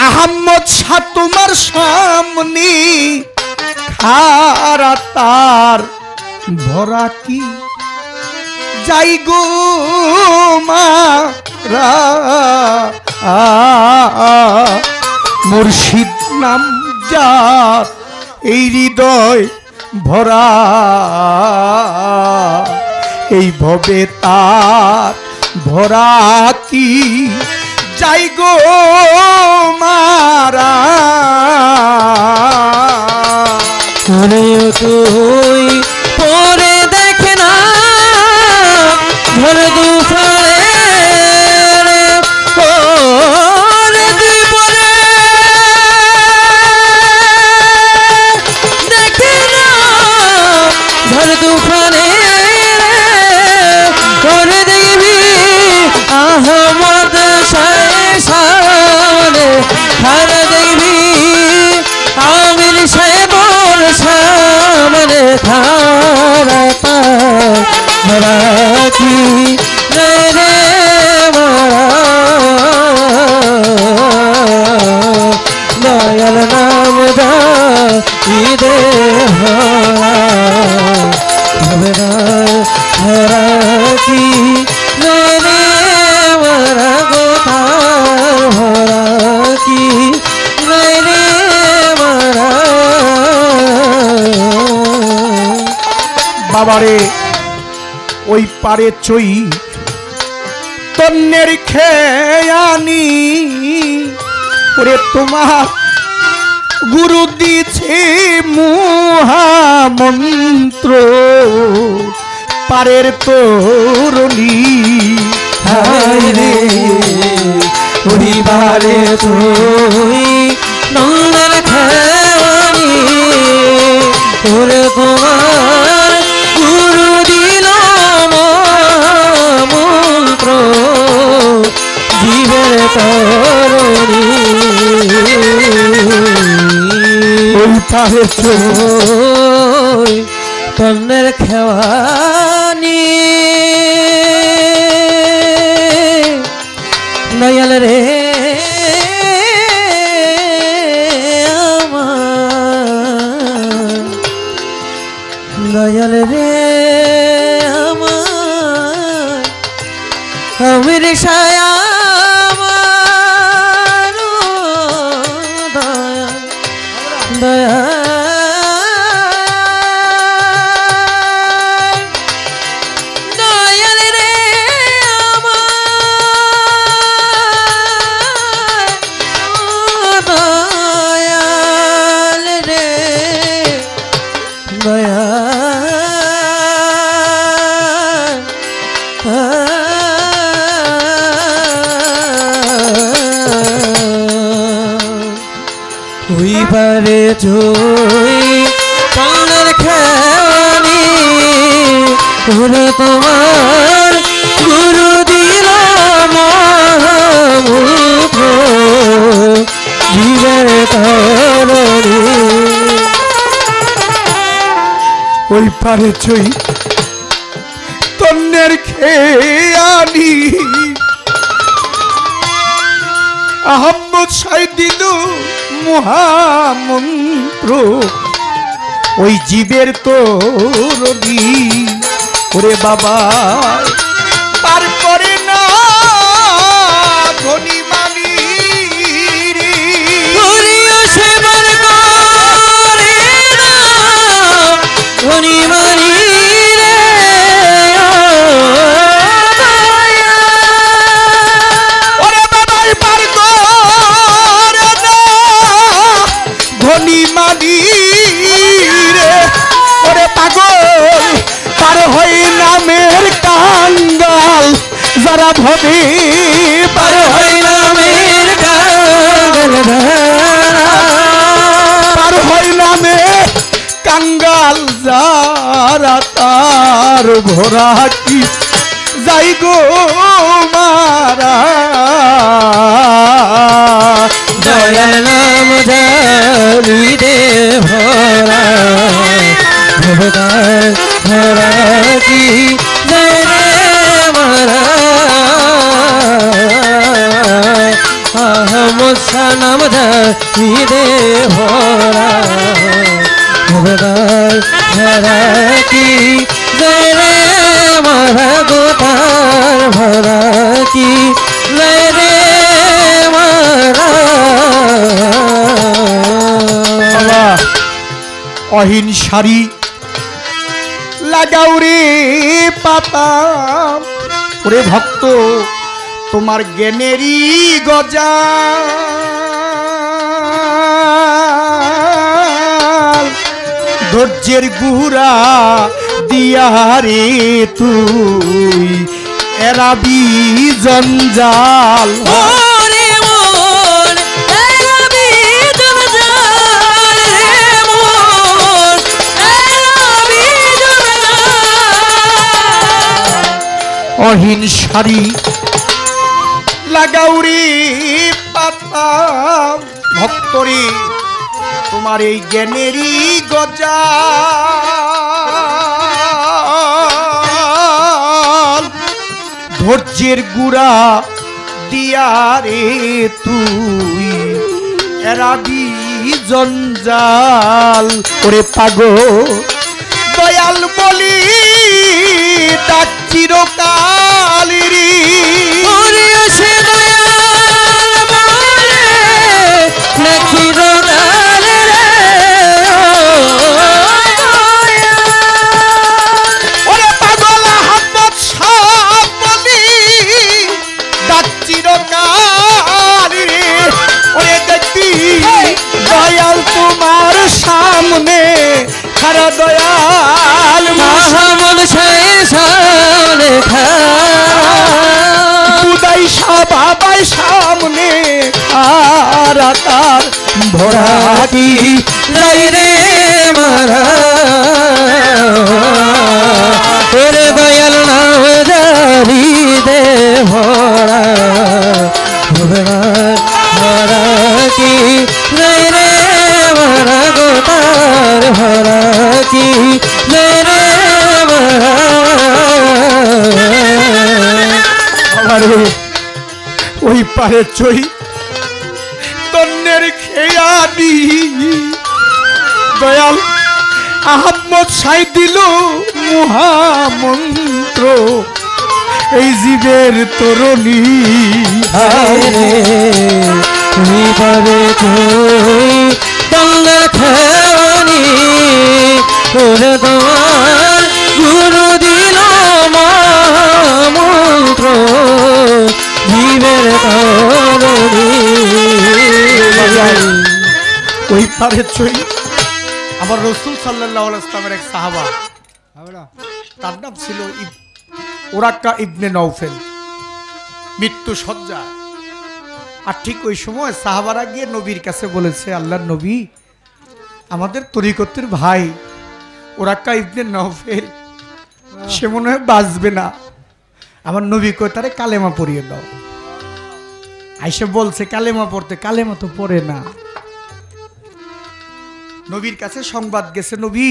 আহম্মদ শাহ তোমার সামনে খারা তার ভরা কি যাই গো মারা মুর্শিদ নাম যার এই হৃদয় ভরা এই ভবে তার ভরা কি যাই গো মারা তুই পরে দেখে না ভর দুফারে পরে দুই পরে দেখে না ভর দুফারে পরে দেখবি আহমদ সামনে খারা দেখবি আমির সাহেবর সামনে খারা তারা কি রে দয়াল নাম দে হবে না হরা কি রে মারা গোথার হরা কি রে মারা বাবারে ওই পারে চই তন্নের খেয়ানি ওরে তোমার গুরু দিছে মহামন্ত্র পারের তরুণী হায় রে পরিবারে তুই নন্দর খেয়ানি ওরে তোমার গুরু দিল মন্ত্র জীবের তরুণী ওই পারে চই তন্নের খেওয়ানি দয়াল রে আমার দয়াল রে আমার আমির ছায়া আমার দয়া দয়া পারে জয় কানের খেয়ানি ওরে তোমার গুরু দিল মহামূর্খ জীবের তরুণী ওই পারে চই তন্নের খেয়ানি আহম্মদ শাহ দিল মহামন্ত্র ওই জীবের তরুণী ওরে বাবা পার করে না ধনী মানি ধনী মানি ধনী মানি রে ওরে পাগল পার হই নামের কাঙ্গাল যারা ভবে পার হই নামের কাঙ্গাল পার হই নামে কাঙ্গাল যারা তার ভরা কি যাই গো মারা দয়াল নাম জানি দে ভরা ভগবান ভরা কি জয় রে মারা সানাম ধরিদে ভরা ভবেদার ভরা কি জয় রে মারা গোতার ভরা কি জয় রে মারা আল্লাহ অহিন শাড়ি লাগাও রে পাতা ওরে ভক্ত তোমার জ্ঞানেরই গজা ধৈর্যের গুড়া দিয়া রে তুই এরাবি জঞ্জাল ওরে মন এরাবি জঞ্জাল রে মন এরাবি জঞ্জাল অহিন শাড়ি লাগাও রে পাতা ভক্তরে তোমার এই জ্ঞানেরই গজা ধৈর্যের গুড়া দিয়া রে তুই এরাবি জঞ্জাল ওরে পাগো দয়াল বলি ডাক চিরকালেরই ওরে আসে দয়াল বলে নাকি রোদাল রে ওরে পাগল আহমদ শাহ বলি ডাক চিরকালেরই ওরে দেখবি দয়াল তোমার সামনে খারা দয়াল মাহমুদ শাহের সামনে বুদাই শাহ বাবাই সামনে খারা তার ভরা ভরাটি যাই রে মারা ওরে দয়াল নাম জারি দে ভরা ভরাটি যাই রে মারা গোতার ভরাটি যাই রে মারা আরে ওই পারে চই তন্নের খেয়ানি দয়াল আহম্মদ সাই দিল মহামন্ত্র এই জীবের তরণী রে তুমি পাবে তুই তন্দের খেয়ানি ওরে তোমার গুরু দিল মন্ত্র জীবের তরণী ওই পারে চই আমার রসুল সাল্লাল্লাহু আলাইহি ওয়াসাল্লামের এক সাহাবা তার নাম ছিল ওরাক্কা ইবনে নওফেল মৃত্যু সজ্জা আর ঠিক ওই সময় সাহাবারা গিয়ে নবীর কাছে বলেছে আল্লাহর নবী আমাদের তরিকতের ভাই ওরাক্কা ইবনে নওফেল সে মনে হয় বাঁচবে না আমার নবী কই তারে কালেমা পড়িয়ে দাও আইসে বলছে কালেমা পড়তে কালেমা তো পড়ে না নবীর কাছে সংবাদ গেছে নবী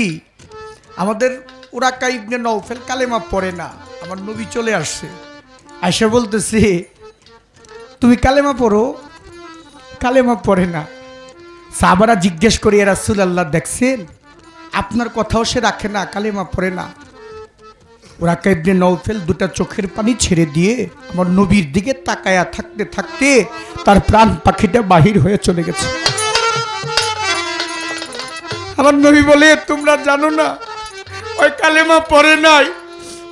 আমাদের ওরাক্কা ইবনে নওফেল কালেমা পড়ে না আমার নবী চলে আসছে আইসা বলতেছে তুমি কালেমা পড়ো কালেমা পড়ে না সাহাবারা জিজ্ঞেস করি রাসূলুল্লাহ দেখছেন আপনার কথাও সে রাখে না কালেমা পড়ে না ওরাক্কা ইবনে নওফেল দুটা চোখের পানি ছেড়ে দিয়ে আমার নবীর দিকে তাকায়া থাকতে থাকতে তার প্রাণ পাখিটা বাহির হয়ে চলে গেছে আমার নবী বলে তোমরা জানো না ওই কালেমা পড়ে নাই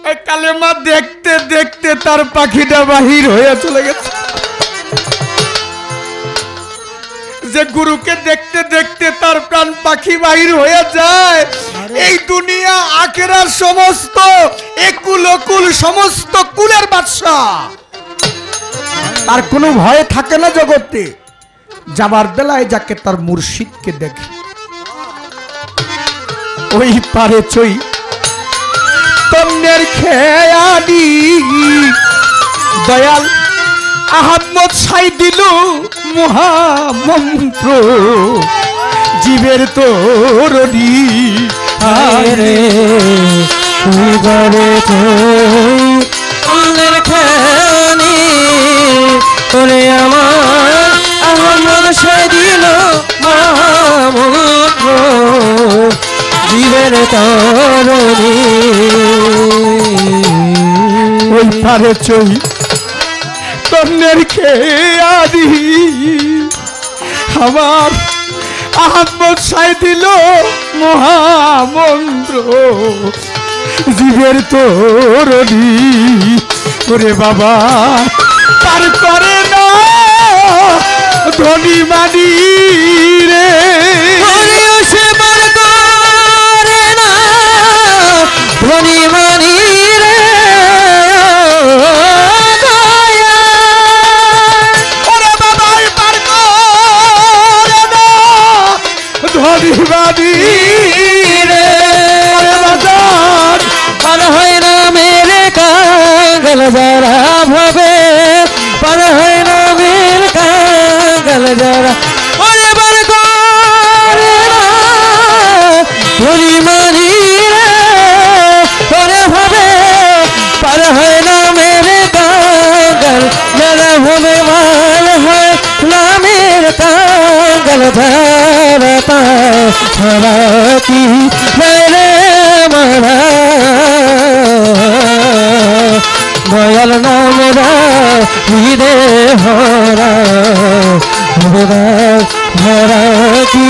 ওই কালেমা দেখতে দেখতে তার পাখিটা বাহির হয়ে চলে গেছে যে গুরুকে দেখতে দেখতে তার প্রাণ পাখি বাহির হয়ে যায় এই দুনিয়া আখেরার সমস্ত একুল অকুল সমস্ত কুলের বাদশা তার কোনো ভয় থাকে না জগতে যাবার বেলায় যাকে তার মুর্শিদকে দেখে ওই পারে চই তন্নের খেয়ানি দয়াল আহম্মদ সাই দিল মহামন্ত্র জীবের তরণী রে তুই বলে তুই অন্যের খেয়ানি ওরে আমার ভবের তরণী ওই পারে চই তন্নের খেয়াদি আমার আহমদ সাই দিল মহামন্ত্র জীবের তরণী ওরে বাবা পার করে না ধনী মানি রে হরিও সে পার করে না ধনী মানি রে ওরে বাবাই পার করে না ধনী মানি রে বাজার পার হয় না মেরে কাঙ্গাল যারা ভাবে পার হয় না মেরে কাঙ্গাল যারা ওরে বার করে না ধনী মানি রে ওরে ভাবে পার হয় না মেরে কাঙ্গাল যারা ভাবে মাল হয় না মেরে কাঙ্গাল যারা তারা কি মেরে মারা দয়াল নামরা হৃদে হরা ভরা কি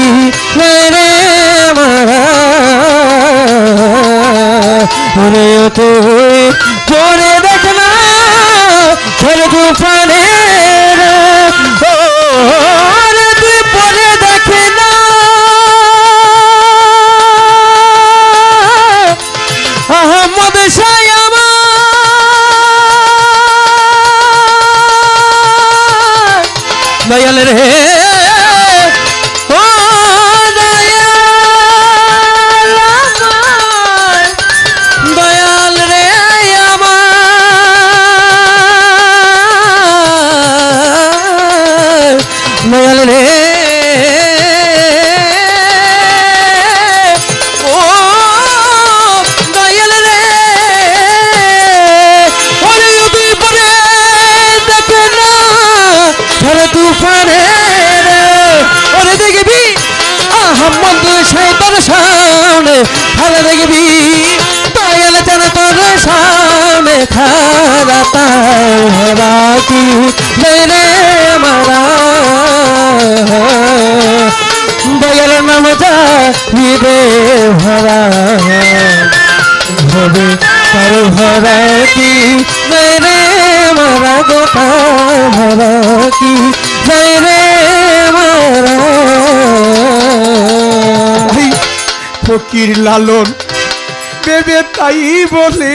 মেরে মারা রে তুই পরে দেখ না ঝড় তুফানে তুই পরে দেখে না আহমদ শাহ আমার দয়াল রে ও দয়াল আমার দয়াল রে আমার দয়াল রে ও দয়াল রে ওরে তুই পরে দেখে না ঝড় তুফানে ওরে দেখবি আহমদ শৈতান সামনে খালা দেখবি দয়াল যেন তোর সামনে খালা তারা কি মেরে মারা দয়াল নাম যা হৃদে ভরা হবে তার ভরা কি মেরে মারা গোটা ভরা কি মেরে মারা ফকির লালন বেবে তাই বলে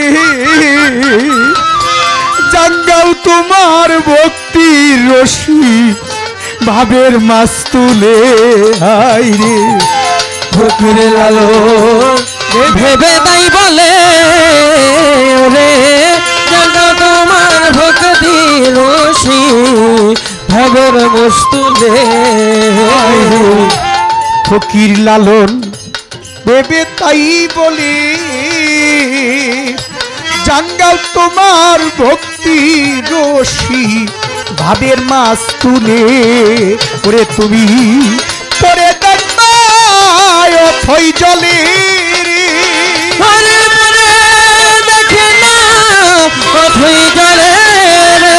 জাঙ্গাল তোমার ভক্তির রশি ভাবের মাছ তুলে হাই রে ফকির লালন ভেবে তাই বলে রে জানো তোমার ভক্তি রশি ভাবের মস্তুলে ফকির লালন বেবে তাই বলে জাঙ্গাল তোমার ভক্তি রশি ভাবের মাছ তুলে ওরে তুমি পরে দেখবা অথই জলে পরে পরে দেখে না অথই জলে রে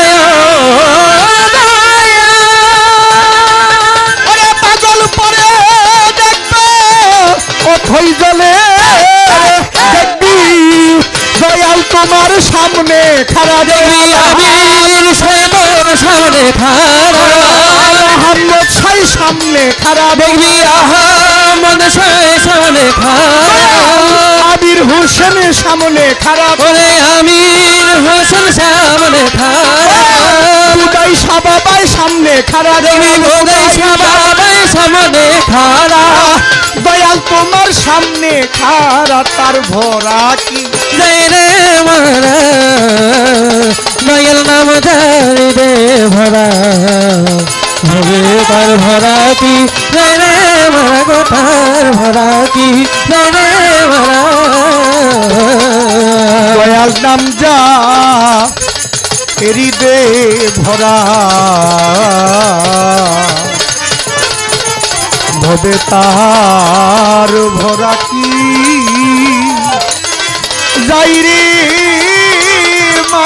ওরে পাগল পরে দেখবা অথই জলে দেখবি দয়াল তোমার সামনে খাড়া দেখবি আমির সাহেবের সামনে খাড়া আহমদ সাই সামনে খাড়া দেখবি আহমদ সাহেব সামনে খাড়া আবির হোসেনের সামনে খাড়া ওরে আমির হোসেন সামনে খাড়া উদয় সাবাবাই সামনে খাড়া দেখবি বোধাই সাবাবাই সামনে খাড়া দয়াল তোমার সামনে খাড়া তার ভরা কি জয় রে মারা দয়াল নাম জারি দে ভরা হবে তার ভরা কি জয় রে মারা গোটার ভরা কি জয় রে মারা দয়াল নাম যা এরি দে ভরা ভবে তার ভরা কি যাই রে মা